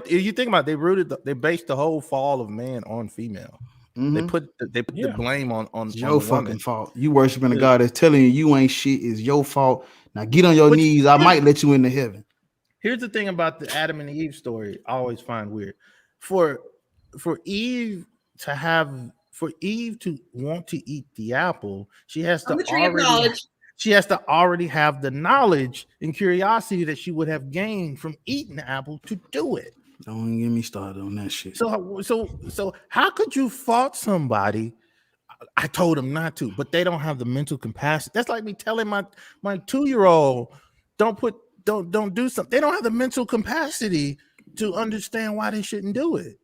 you think about it, they based the whole fall of man on female. Mm-hmm. They put the blame on it's your fucking fault. You worshiping a God that's telling you ain't shit is your fault. Now get on your knees. I might let you into heaven. Here's the thing about the Adam and Eve story. I always find weird. For Eve to want to eat the apple, she has to already have the knowledge and curiosity that she would have gained from eating the apple to do it. Don't get me started on that shit. So how could you fault somebody? I told them not to, but they don't have the mental capacity. That's like me telling my 2-year-old, don't do something. They don't have the mental capacity to understand why they shouldn't do it.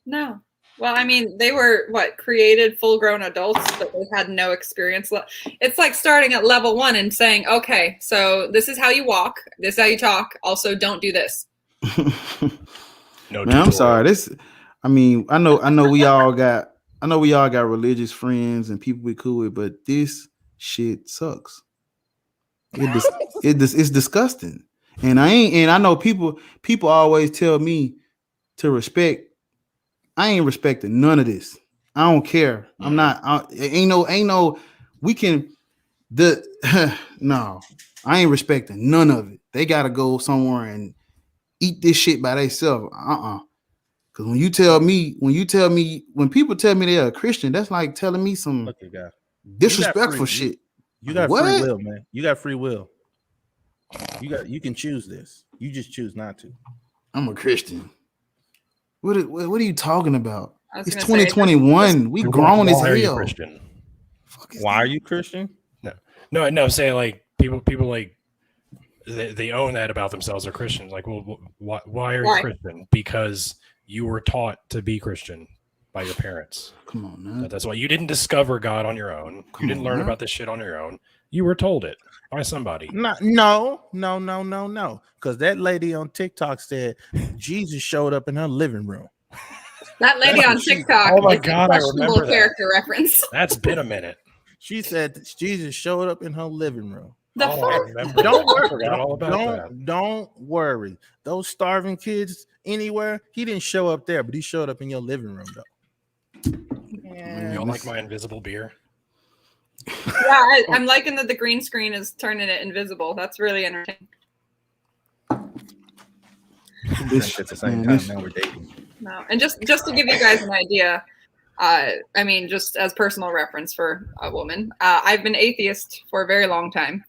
No. Well, I mean, they were created full-grown adults, but they had no experience. It's like starting at level 1 and saying, okay, so this is how you walk, this is how you talk. Also, don't do this. No, man, I'm sorry. I know we all got religious friends and people we cool with, but this shit sucks. It's disgusting. And I know people always tell me to respect. I ain't respecting none of this. I don't care. I'm not. No, I ain't respecting none of it. They gotta go somewhere and eat this shit by themselves. Because when people tell me they're a Christian, that's like telling me some disrespectful shit. You got free will, man. You got free will. You can choose this. You just choose not to. I'm a Christian. What are you talking about? It's 2021. We grown as hell. Christian? Why are you Christian? No. I'm saying like people like they own that about themselves. They're Christians. Like, well, why are you Christian? Because you were taught to be Christian by your parents. Come on, man. That's why you didn't discover God on your own. You didn't learn about this shit on your own. You were told it by somebody. No. Because that lady on TikTok said Jesus showed up in her living room. That lady on TikTok. Oh my God, I remember character reference. That's been a minute. She said Jesus showed up in her living room. The Oh, I fuck? remember. Don't I worry. forgot all about that. Don't worry. Those starving kids anywhere, he didn't show up there, but he showed up in your living room, though. You don't like my invisible beer? Yeah, I'm liking that the green screen is turning it invisible. That's really entertaining. This at the same time. Now we're dating. No, and just to give you guys an idea, I mean, just as personal reference for a woman, I've been atheist for a very long time,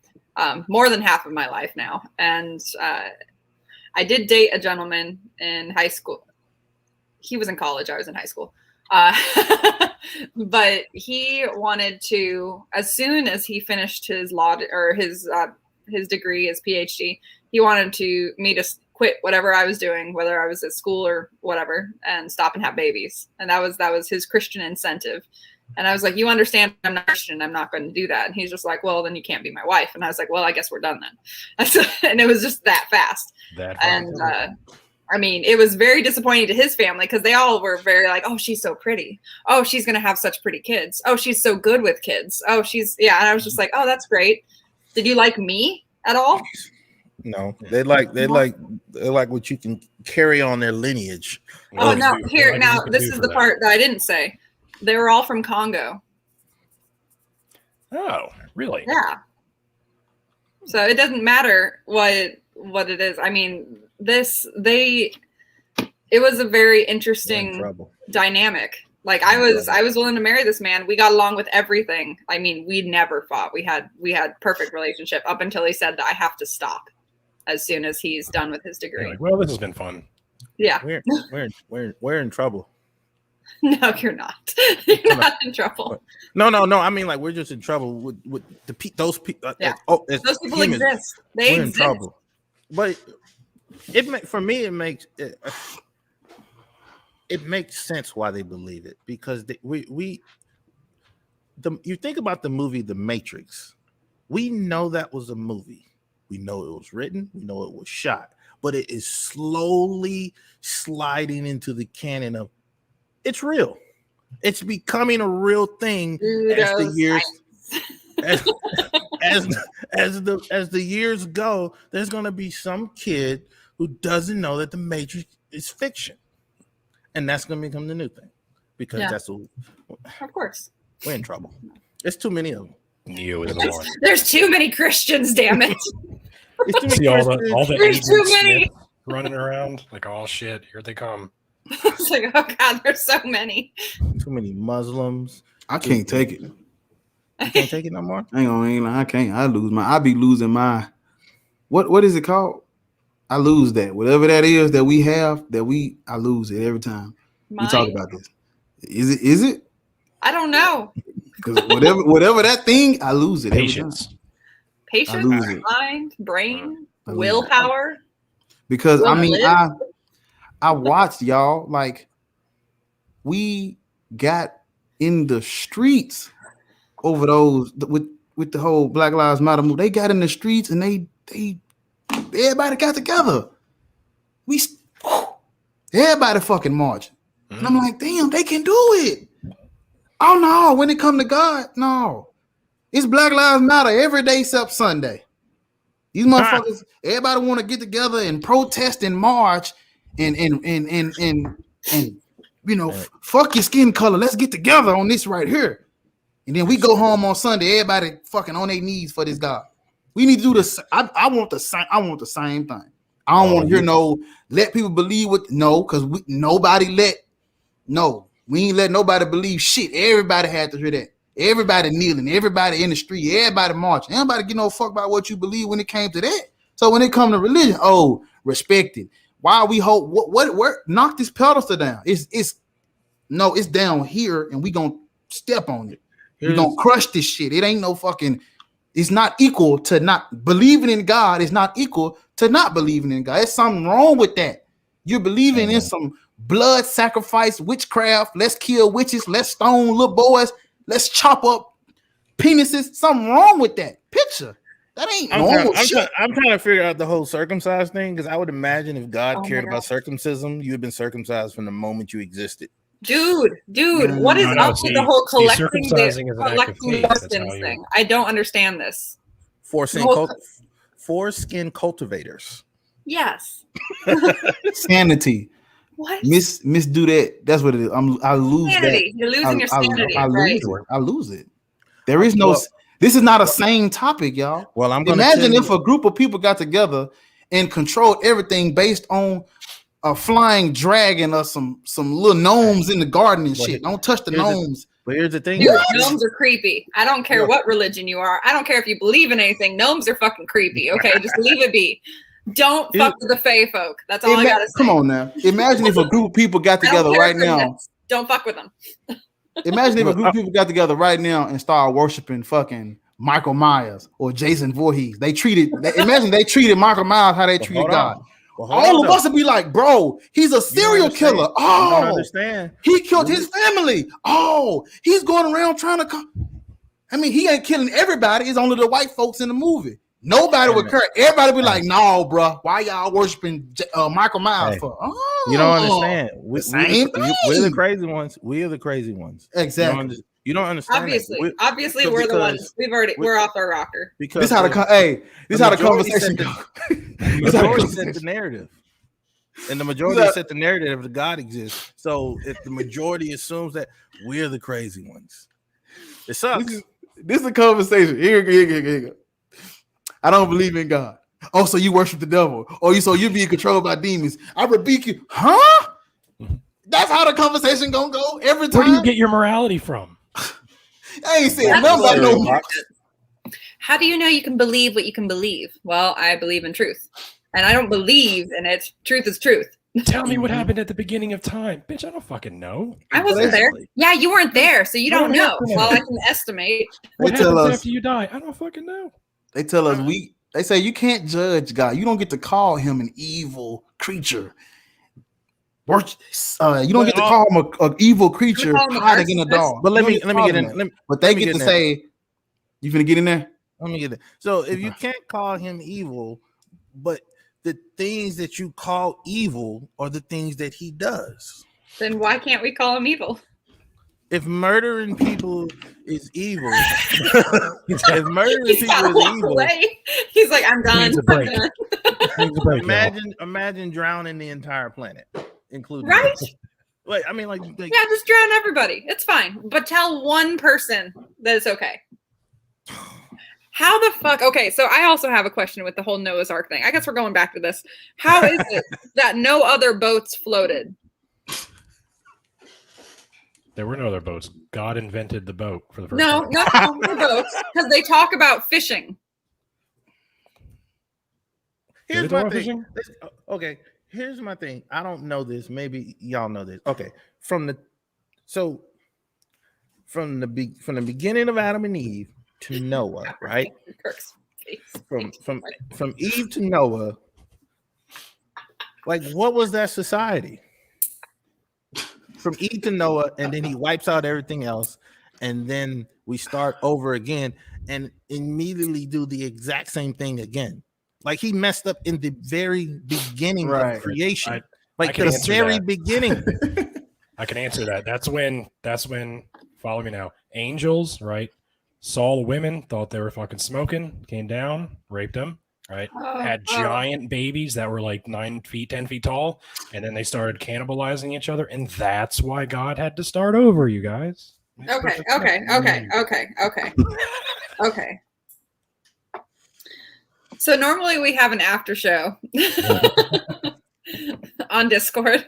more than half of my life now, and I did date a gentleman in high school. He was in college. I was in high school. But he wanted to, as soon as he finished his law or his degree, his PhD, he wanted me to quit whatever I was doing, whether I was at school or whatever, and stop and have babies. And that was his Christian incentive. And I was like, you understand, I'm not Christian. I'm not going to do that. And he's just like, well, then you can't be my wife. And I was like, well, I guess we're done then. And it was just that fast. I mean, it was very disappointing to his family because they all were very like, oh, she's so pretty. Oh, she's going to have such pretty kids. Oh, she's so good with kids. Oh, yeah. And I was just like, oh, that's great. Did you like me at all? No, they like what you can carry on their lineage. Oh, no. Here, now, this is the part that I didn't say. They were all from Congo. Oh, really? Yeah. So it doesn't matter what it is. I mean, it was a very interesting dynamic. Like I was willing to marry this man. We got along with everything. I mean, we never fought. We had perfect relationship up until he said that I have to stop as soon as he's done with his degree. Like, well, this has been fun. Yeah. We're in trouble. No, you're not. You're not in trouble. No. I mean, like, we're just in trouble with those people. Yeah. Those people humans. exist. We're in trouble. But for me, it makes sense why they believe it, because you think about the movie The Matrix. We know that was a movie. We know it was written. We know it was shot. But it is slowly sliding into the canon of it's real. It's becoming a real thing as the years as the years go. There's going to be some kid who doesn't know that the Matrix is fiction, and that's going to become the new thing because of course, we're in trouble. There's too many of them. Neo is the one. There's too many Christians. Damn it! See all the there's too many running around like, oh shit, here they come. It's like, oh god, there's so many. Too many Muslims. I can't take it. You can't take it no more. I can't. I be losing my. What is it called? I lose that. Whatever that is that we have, I lose it every time we talk about this. Is it? I don't know. Because whatever that thing, I lose it. Patience, mind, brain, willpower. Because I watched y'all, like, we got in the streets over those with the whole Black Lives Matter move. They got in the streets and they everybody got together. Everybody fucking marching. Mm-hmm. And I'm like, damn, they can do it. Oh no, when it come to God, no. It's Black Lives Matter every day except Sunday. These motherfuckers, everybody want to get together and protest and march and fuck your skin color. Let's get together on this right here. And then we go home on Sunday, everybody fucking on their knees for this God. We need to do this. I want the same thing. I don't want to hear let people believe because we ain't let nobody believe shit. Everybody had to hear that. Everybody kneeling, everybody in the street, everybody marching. Everybody get no fuck about what you believe when it came to that. So when it come to religion, respect it. Why we hope what knock this pedestal down? It's down here and we gonna step on it. We gonna crush this shit. It ain't no fucking. It's not equal to not believing in God. It's not equal to not believing in God. There's something wrong with that. You're believing in some blood sacrifice, witchcraft. Let's kill witches. Let's stone little boys. Let's chop up penises. Something wrong with that picture. That ain't normal shit. I'm trying to figure out the whole circumcised thing because I would imagine if God cared about circumcision, you'd been circumcised from the moment you existed. Dude, what is up with the whole collecting orphans thing? I don't understand this. foreskin cultivators. Yes. Sanity. What? Miss do that. That's what it is. I lose Sanity. that. You're losing your sanity. I lose it. There is no. This is not a sane topic, y'all. Well, I'm gonna imagine if a group of people got together and controlled everything based on a flying dragon or some little gnomes in the garden and shit. Don't touch the gnomes. But here's the thing: dude, gnomes are creepy. I don't care what religion you are. I don't care if you believe in anything. Gnomes are fucking creepy. Okay, just leave it be. Don't fuck with the Fae folk. That's all I gotta say. Come on now. Imagine if a group of people got together right now. Don't fuck with them. Imagine if a group of people got together right now and started worshiping fucking Michael Myers or Jason Voorhees. Imagine they treated Michael Myers how they treated God. All of us would be like, bro, he's a serial killer. Oh, I don't understand. He killed his family. Oh, he's going around trying to he ain't killing everybody. It's only the white folks in the movie. Nobody would care. Everybody would be like, no, bro, why y'all worshiping Michael Myers for? Oh, you don't understand. We're the crazy ones. We are the crazy ones. Exactly. You don't understand. Obviously, we're the ones. We're off our rocker. Because this how the conversation goes. The majority set the narrative, and the majority set the narrative that God exists. So if the majority assumes that we're the crazy ones, it sucks. This is a conversation. Here you go. I don't believe in God. Oh, so you worship the devil? Oh, you being controlled by demons? I rebuke you, huh? That's how the conversation gonna go every time. Where do you get your morality from? I ain't saying nothing about no more. How do you know you can believe what you can believe? Well, I believe in truth, and I don't believe in it. Truth is truth. Tell me what happened at the beginning of time, bitch. I don't fucking know. I wasn't there. Yeah, you weren't there, so you don't know. Well, I can estimate. What happens after you die? I don't fucking know. They tell us they say you can't judge God. You don't get to call him an evil creature. You don't get to call him an evil creature hiding in a dog. But let me get in. But they get to say, you finna get in there? Let me get there. So if you can't call him evil, but the things that you call evil are the things that he does, then why can't we call him evil? If murdering people is evil, if murdering people is evil, he's like, I'm done. Imagine drowning the entire planet, including right. Yeah, just drown everybody. It's fine, but tell one person that it's okay. How the fuck? Okay, so I also have a question with the whole Noah's Ark thing. I guess we're going back to this. How is it that no other boats floated? There were no other boats. God invented the boat for the first No time. no boats, because they talk about fishing. Here's my thing. Okay, here's my thing. I don't know this. Maybe y'all know this. Okay, from the beginning of Adam and Eve to Noah, right? From Eve to Noah, like what was that society? From Eve to Noah, and then he wipes out everything else, and then we start over again and immediately do the exact same thing again. Like he messed up in the very beginning of creation. The very beginning. I can answer that. That's when, follow me now. Angels, right? Saw the women, thought they were fucking smoking, came down, raped them, right? Had giant babies that were like 9 feet, 10 feet tall, and then they started cannibalizing each other, and that's why God had to start over, you guys. Okay. So normally we have an after show on Discord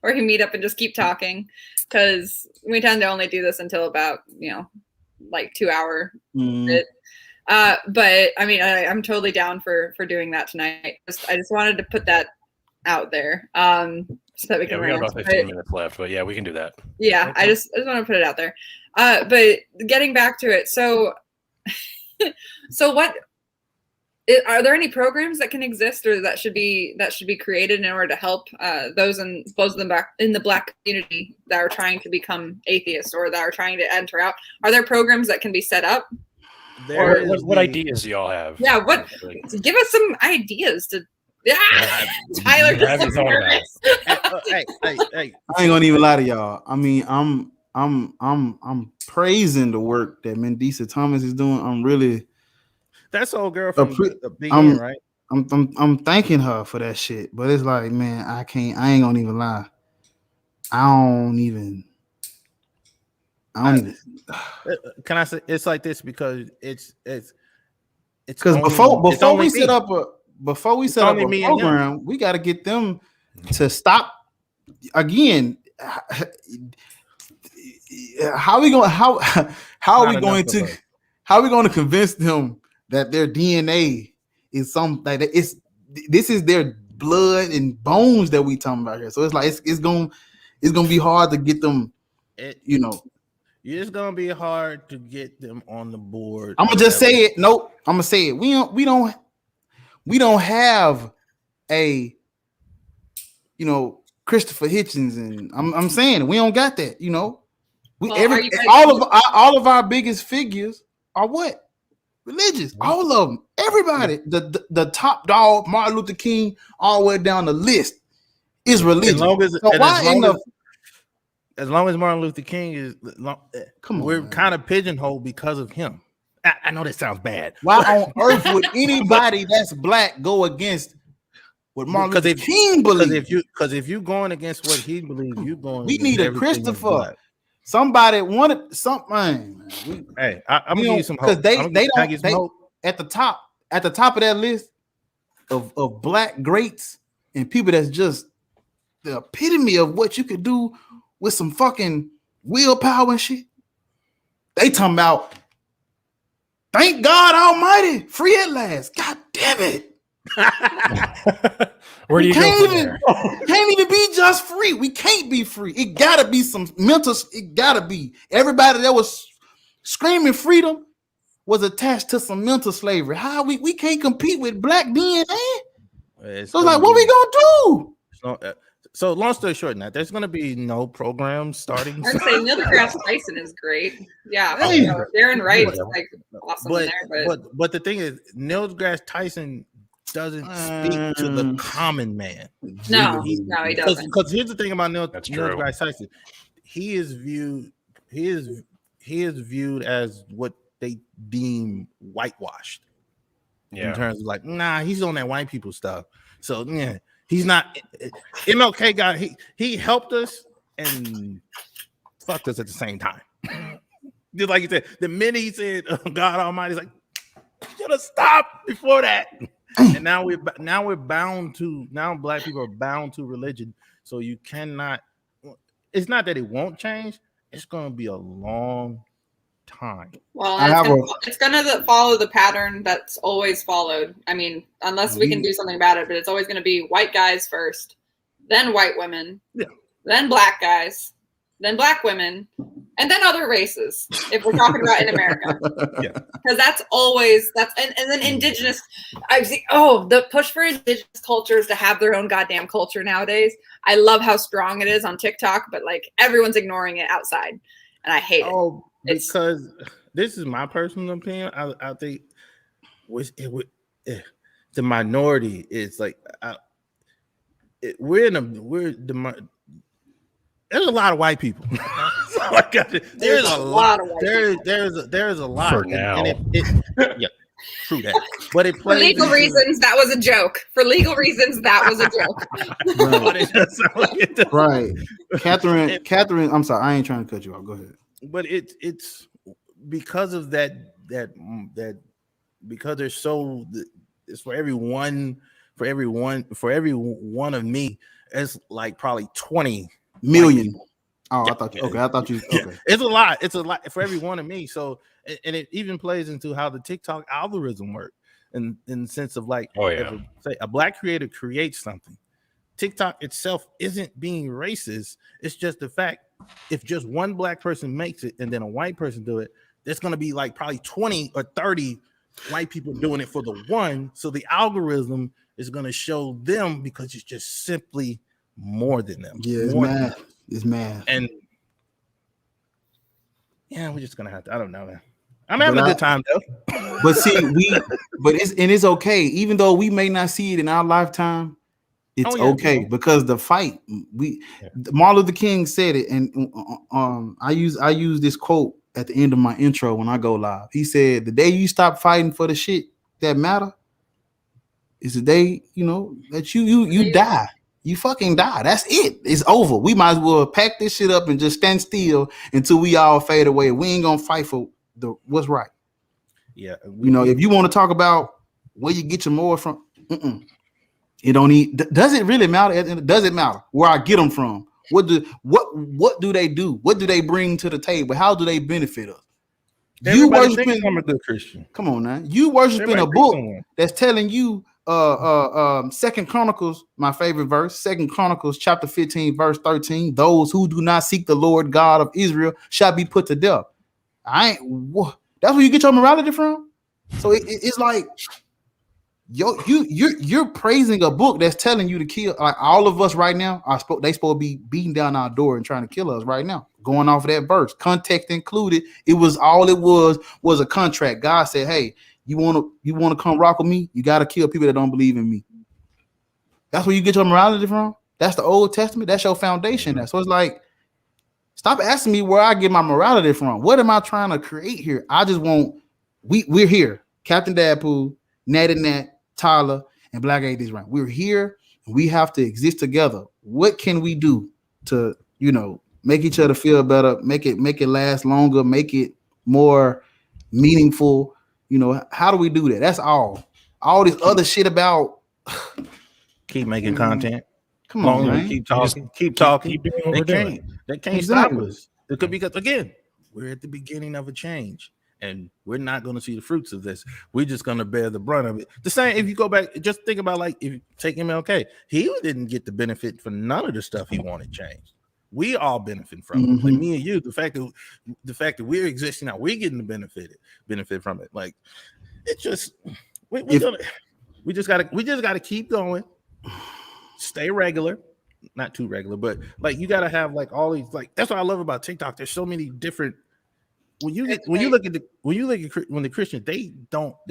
where we meet up and just keep talking, because we tend to only do this until about, like 2 hour bit. But I mean, I'm totally down for doing that tonight. I just wanted to put that out there. So that we can. We got about 15 minutes left, but yeah, we can do that. Yeah, I just want to put it out there. But getting back to it, so what? Are there any programs that can exist or that should be created in order to help those in the Black community that are trying to become atheists or that are trying to enter out? Are there programs that can be set up? What ideas do y'all have? Yeah, give us some ideas to. Tyler, hey, I ain't gonna even lie to y'all. I mean, I'm praising the work that Mendisa Thomas is doing. I'm really That's old girl from the I'm- BN, right? I'm thanking her for that shit, but it's like, man, I ain't gonna even lie. I don't even. Can I say it's like this because it's because only- before it's only we me. set up a only me and him. program, we got to get them to stop again. How are we going to convince them that their DNA is this is their blood and bones that we talking about here? So it's like it's gonna be hard to get them. It's gonna be hard to get them on the board. I'm gonna just say it. Nope. I'm gonna say it. We don't have a Christopher Hitchens, and I'm saying it. We don't got that. All of our biggest figures are what? Religious. All of them. Everybody. The top dog, Martin Luther King, all the way down the list is religious. As long as Martin Luther King is, we're kind of pigeonholed because of him. I know that sounds bad. Why on earth would anybody that's black go against what Martin Luther King believes? Because if you're going against what he believes, you're going. We need a Christopher. Somebody wanted something. I'm gonna give you some hope. Because they at the top of that list of black greats and people that's just the epitome of what you could do with some fucking willpower and shit. They talking about, thank God Almighty, free at last. God damn it. Where do you go from there? Can't even be just free. We can't be free. It gotta be some mental. It gotta be. Everybody that was screaming freedom was attached to some mental slavery. How we can't compete with black DNA? So like, what we gonna do? So long story short, now there's gonna be no program starting. I'd say Neil deGrasse Tyson is great. Yeah, Darren Wright is like awesome in there. But the thing is, Neil deGrasse Tyson doesn't speak to the common man. No, he doesn't. Because here's the thing about Neil deGrasse Tyson, he is viewed as what they deem whitewashed. Yeah. In terms of like, nah, he's on that white people stuff. So yeah. He's not MLK guy. He helped us and fucked us at the same time. Just like you said, the minute he said God Almighty, like, should have stopped before that. And now black people are bound to religion. So you cannot. It's not that it won't change. It's going to be a long time. Well, it's going to follow the pattern that's always followed. I mean, unless we can do something about it, but it's always going to be white guys first, then white women, then black guys, then black women, and then other races. If we're talking about in America, because that's and then indigenous. The push for indigenous cultures to have their own goddamn culture nowadays. I love how strong it is on TikTok, but like everyone's ignoring it outside, and I hate it. Because this is my personal opinion. I think the minority is like there's a lot of white people. There's a lot of white people. There's a lot for now. True that. But it for legal reasons, that was a joke. For legal reasons, that was a joke. Right. Catherine, I'm sorry, I ain't trying to cut you off. Go ahead. But it's because of that because there's it's for every one of me, it's like probably 20 million. I thought you okay. It's a lot for every one of me. So and it even plays into how the TikTok algorithm works in the sense of like, say a black creator creates something. TikTok itself isn't being racist. It's just the fact if just one black person makes it and then a white person do it, there's going to be like probably 20 or 30 white people doing it for the one. So the algorithm is going to show them because it's just simply more than them. Yeah, it's math. And yeah, we're just going to have to, I don't know, man. I'm having a good time though. But see, it's okay. Even though we may not see it in our lifetime, it's okay because the fight. Martin Luther King said it, and I use this quote at the end of my intro when I go live. He said, "The day you stop fighting for the shit, that matter is the day, that you die. You fucking die. That's it. It's over. We might as well pack this shit up and just stand still until we all fade away. We ain't gonna fight for what's right. Yeah. If you want to talk about where you get your more from, it don't need. Does it really matter? Does it matter where I get them from? What do they do? What do they bring to the table? How do they benefit us? You worshiping, I'm a good Christian. Come on now. You worshiping a book that's telling you Second Chronicles, my favorite verse, Second Chronicles chapter 15, verse 13. Those who do not seek the Lord God of Israel shall be put to death. That's where you get your morality from. So it's like you're praising a book that's telling you to kill. Like all of us right now they supposed to be beating down our door and trying to kill us right now. Going off of that verse, context included. It was a contract. God said, "Hey, you want to come rock with me? You got to kill people that don't believe in me." That's where you get your morality from. That's the Old Testament. That's your foundation. So it's like, stop asking me where I get my morality from. What am I trying to create here? I just want. We're here, Captain Dadpool, Nat and Nat, Tyler, and Black Atheist Rant. We're here, and we have to exist together. What can we do to, make each other feel better, make it last longer, make it more meaningful? How do we do that? That's all. All this other shit about keep making content. Come on, man. Keep talking. Keep talking. Keep doing what we're doing. They can't stop us. It could be because, again, we're at the beginning of a change. And we're not going to see the fruits of this. We're just going to bear the brunt of it. The same, if you go back, just think about, like, if you take MLK, he didn't get the benefit for none of the stuff he wanted changed. We all benefit from it. Like me and you, the fact that we're existing now, we're getting the benefit from it. Like, it just we just gotta keep going, stay regular, not too regular, but like you gotta have like all these, like, that's what I love about TikTok. There's so many different. When the Christians, they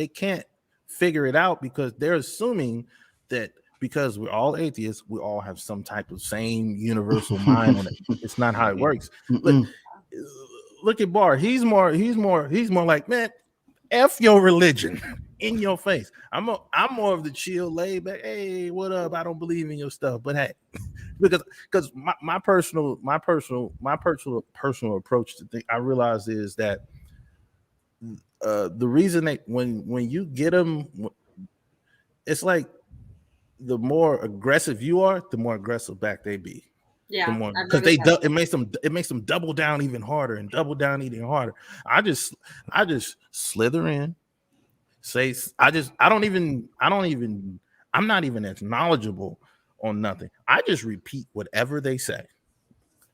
can't figure it out because they're assuming that because we're all atheists, we all have some type of same universal mind on it. It's not how it works. But look at Barr. He's more like, man, F your religion in your face. I'm more of the chill, laid back. Hey, what up? I don't believe in your stuff, but hey, because my personal approach to think I realize is that the reason when you get them, it's like the more aggressive you are, the more aggressive back they be. Yeah, because it makes them double down even harder and double down even harder. I just slither in. I'm not even as knowledgeable on nothing. I just repeat whatever they say,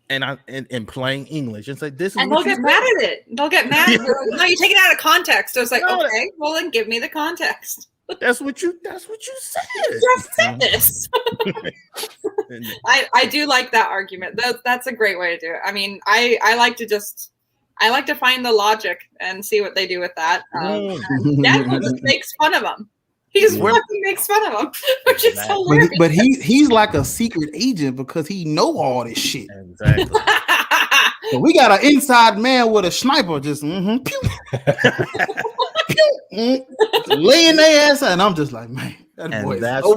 and in plain English, and say this is. And they'll get mad at it. They'll get mad. No, you take it out of context. So it's like, okay, well then give me the context. That's what you said. You just said this. I do like that argument. That's a great way to do it. I mean, I like to find the logic and see what they do with that. Daniel just makes fun of them. He just fucking makes fun of them, which is hilarious. But he's like a secret agent because he know all this shit. Exactly. So we got an inside man with a sniper just pew, pew, laying their ass out, and I'm just like, man. That's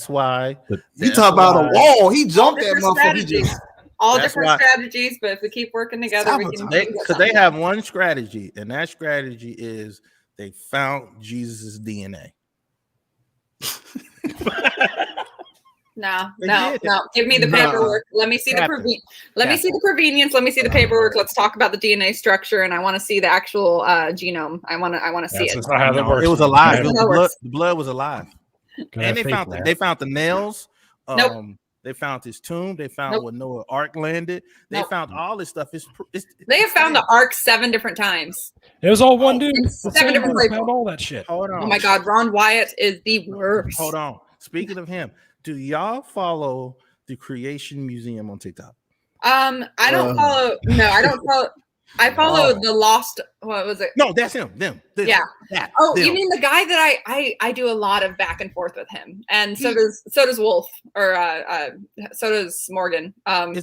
why you talk about a wall. He jumped that motherfucker. All different strategies, but if we keep working together, we can. Because they have one strategy, and that strategy is they found Jesus' DNA. No. Give me the paperwork. Let me see the provenience. Let me see the paperwork. Let's talk about the DNA structure, and I want to see the actual genome. I want to see it. That's not how that works. It was alive. The blood was alive. And they found the nails. Nope. They found his tomb. They found where Noah's Ark landed. They found all this stuff. They have found the Ark 7 different times. It was all one dude. 7 different people. Found all that shit. Hold on. Oh my God, Ron Wyatt is the worst. Hold on. Speaking of him, do y'all follow the Creation Museum on TikTok? I don't follow. No, I don't follow. I follow the Lost. What was it? No, that's him. Them. Yeah. You mean the guy that I do a lot of back and forth with him, and so does Wolf, or so does Morgan. Wolf.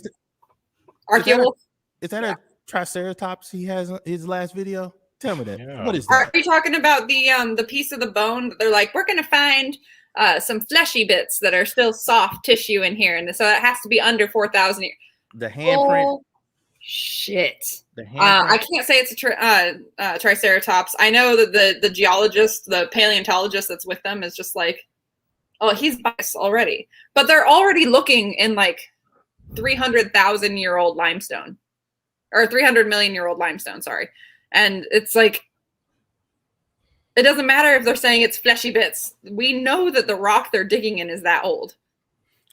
Is that a Triceratops he has in his last video? Tell me that. Yeah. What is Are that? you talking about the piece of the bone that they're like, we're gonna find some fleshy bits that are still soft tissue in here, and so it has to be under 4,000 years. The handprint. Oh, shit. The I handprint. can't say it's a triceratops. I know that the geologist, the paleontologist that's with them is just like, oh, he's biased already. But they're already looking in like 300,000-year-old limestone. Or 300 million-year-old limestone, sorry. And it's like, it doesn't matter if they're saying it's fleshy bits. We know that the rock they're digging in is that old.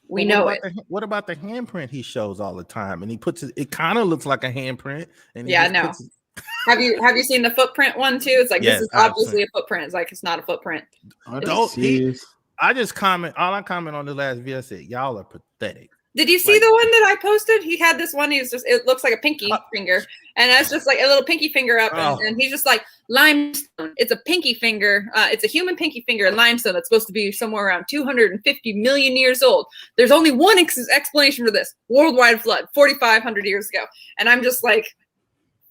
We know it. What about the handprint he shows all the time? And he puts it kind of looks like a handprint. And he Yeah, just no. puts it- Have you seen the footprint one too? It's like, Yes, this is I've obviously seen- a footprint. It's like, it's not a footprint. Are Don't- they he- serious? I just comment. All I comment on the last video, I said, y'all are pathetic. Did you see Like- the one that I posted? He had this one. He was just, it looks like a pinky finger. And that's just like a little pinky finger up. Oh. And he's just like, limestone. It's a pinky finger. It's a human pinky finger in limestone that's supposed to be somewhere around 250 million years old. There's only one explanation for this. Worldwide flood, 4,500 years ago. And I'm just like,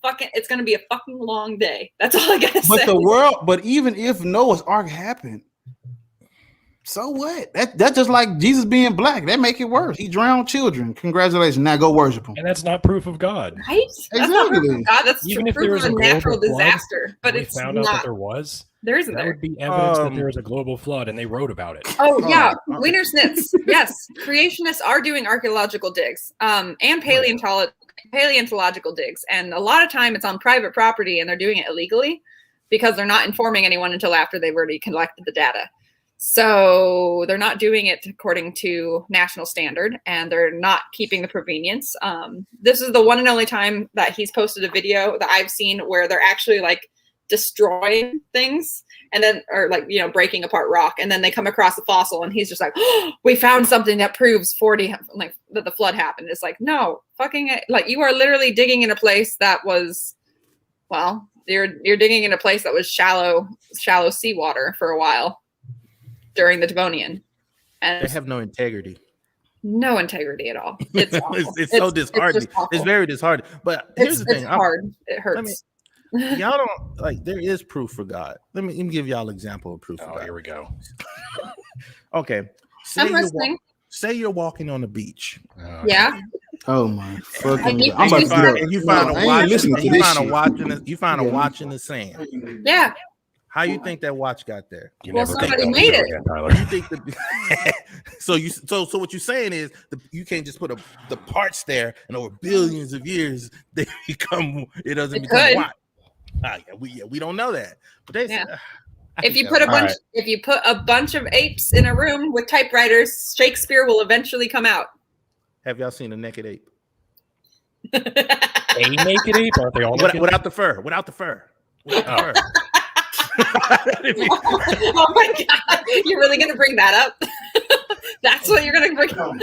fucking, it's going to be a fucking long day. That's all I got to say. But even if Noah's Ark happened, so what? That's just like Jesus being black. That make it worse. He drowned children. Congratulations. Now go worship him. And that's not proof of God. Right? That's not proof Exactly. of God. That's Even if there proof was of a a natural global flood, disaster. But we it's found out that not. there was. There isn't That there. would be evidence that there was a global flood, and they wrote about it. Oh yeah, Oh. Wiener Schnitz. Yes, creationists are doing archaeological digs, and paleontological digs, and a lot of time it's on private property, and they're doing it illegally because they're not informing anyone until after they've already collected the data. So they're not doing it according to national standard, and they're not keeping the provenience. This is the one and only time that he's posted a video that I've seen where they're actually like destroying things and then, or like, you know, breaking apart rock, and then they come across a fossil and he's just like, oh, we found something that proves like that the flood happened. It's like, no, fucking, like, you are literally digging in a place that was, well, you're digging in a place that was shallow seawater for a while during the Devonian, and They have no integrity. no integrity at all. It's awful. it's so disheartening. just awful. It's very disheartening. But here's the thing. It's hard. It hurts. Y'all don't like. There is proof for God. Let me give y'all an example of proof. For Oh, God. here we go. Okay. I'm listening. Say you're walking on the beach. Yeah. Oh my fucking! you- I'm about to get up. And you find No, I a ain't watch. listening And to you this find a shit. watch in the. You find a Yeah. watch in the sand. Yeah. How you think that watch got there? You Well, never somebody think made that it. again, Tyler. You think the so what you're saying is you can't just put the parts there and over billions of years they become it doesn't It become could. watch. We don't know that. But they Yeah. I If think you that- put a All bunch, right. if you put a bunch of apes in a room with typewriters, Shakespeare will eventually come out. have y'all seen a naked ape? A naked ape? Aren't they all naked? Without the fur. Without the fur. Without the Oh. fur. Oh my god! You're really gonna bring that up? That's what you're gonna bring up?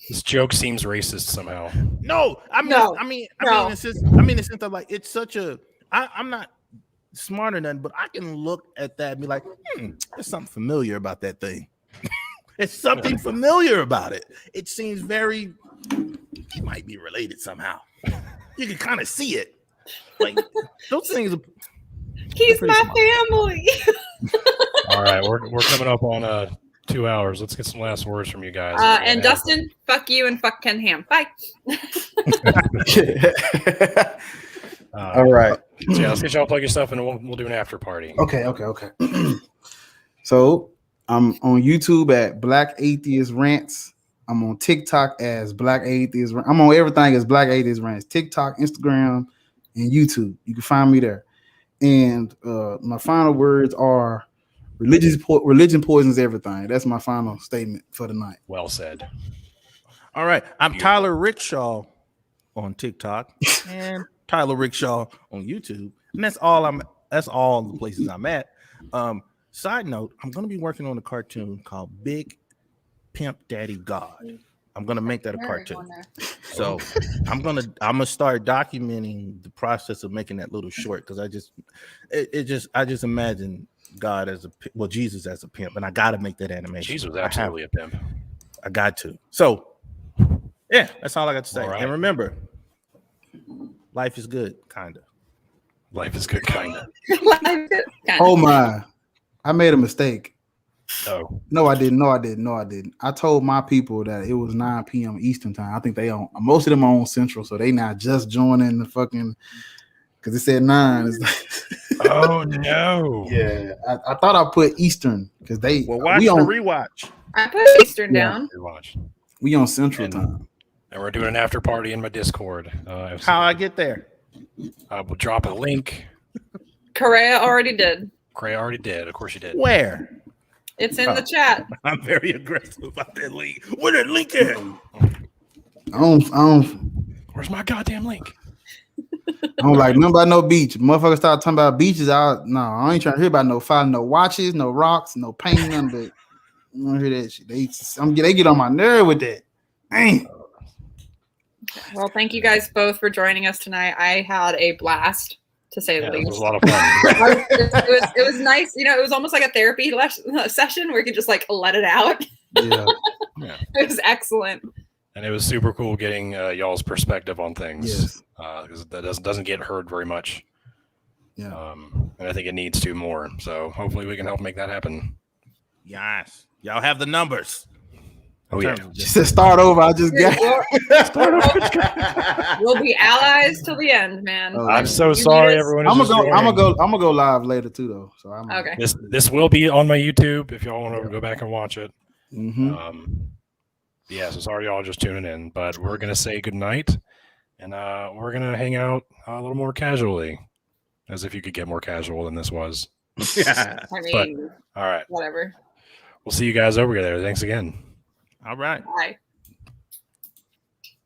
This joke seems racist somehow. No, I mean, No. I mean, No. it's just, I mean, it's just like it's such a. I'm not smart or nothing, but I can look at that and be like, there's something familiar about that thing. It's something familiar about it. It seems very. It might be related somehow. You can kind of see it. Like those things. He's pretty my smart. family. All right, we're coming up on 2 hours. Let's get some last words from you guys. And Dustin, fuck you and fuck Ken Ham. Bye. All right. So yeah, let's get y'all plug your stuff, and we'll do an after party. Okay. So I'm on YouTube at Black Atheist Rants. I'm on TikTok as Black Atheist. I'm on everything as Black Atheist Rants. TikTok, Instagram, and YouTube. You can find me there. And my final words are religion poisons everything. That's my final statement for the night. Well said. All right, I'm Tyler Rickshaw on TikTok and Tyler Rickshaw on YouTube, and that's all the places I'm at. Side note, I'm going to be working on a cartoon called Big Pimp Daddy God. I'm going to make that a cartoon. So I'm gonna start documenting the process of making that little short because I just imagine God as Jesus as a pimp, and I got to make that animation. Jesus was absolutely a pimp. I got to. So yeah, that's all I got to say. All right. And remember, life is good, kinda. Life is good, kind of. Oh my! I made a mistake. Oh, No, I didn't. No, I didn't. No, I didn't. I told my people that it was 9 p.m. Eastern time. I think they on most of them are on Central, so they not just joining the fucking because it said 9. It's like, oh no! yeah, I thought I put Eastern because they Well, watch we the on rewatch. I put Eastern Yeah. down. Good watch. we on Central And- time. And we're doing an after party in my Discord. How I get there? We'll drop a link. Correa already did. Cray already did. Of course you did. Where? It's in the chat. I'm very aggressive about that link. Where that link at? I don't Where's my goddamn link? like nothing about no beach. Motherfuckers start talking about beaches. I ain't trying to hear about no fire, no watches, no rocks, no paint, none of that. I don't hear that shit. They get on my nerve with that. Dang. Well, thank you guys both for joining us tonight. I had a blast, to say the Yeah, it was least. a lot of fun. It was nice. You know, it was almost like a therapy session where you could just like let it out. Yeah. Yeah. It was excellent. And it was super cool getting y'all's perspective on things. Yes. Because that doesn't get heard very much. Yeah. And I think it needs to more. So hopefully we can help make that happen. Yes. Y'all have the numbers. Oh yeah. She said start over. I just got We'll be allies till the end, man. Oh, I'm so You sorry, need us- everyone. I'm gonna go live later too though. So I'm Okay. This will be on my YouTube if y'all want to go back and watch it. Mm-hmm. Yeah, so sorry y'all just tuning in, but we're gonna say goodnight, and we're gonna hang out a little more casually, as if you could get more casual than this was. Yeah. I mean, All right, whatever. we'll see you guys over there. Thanks again. All right. Bye.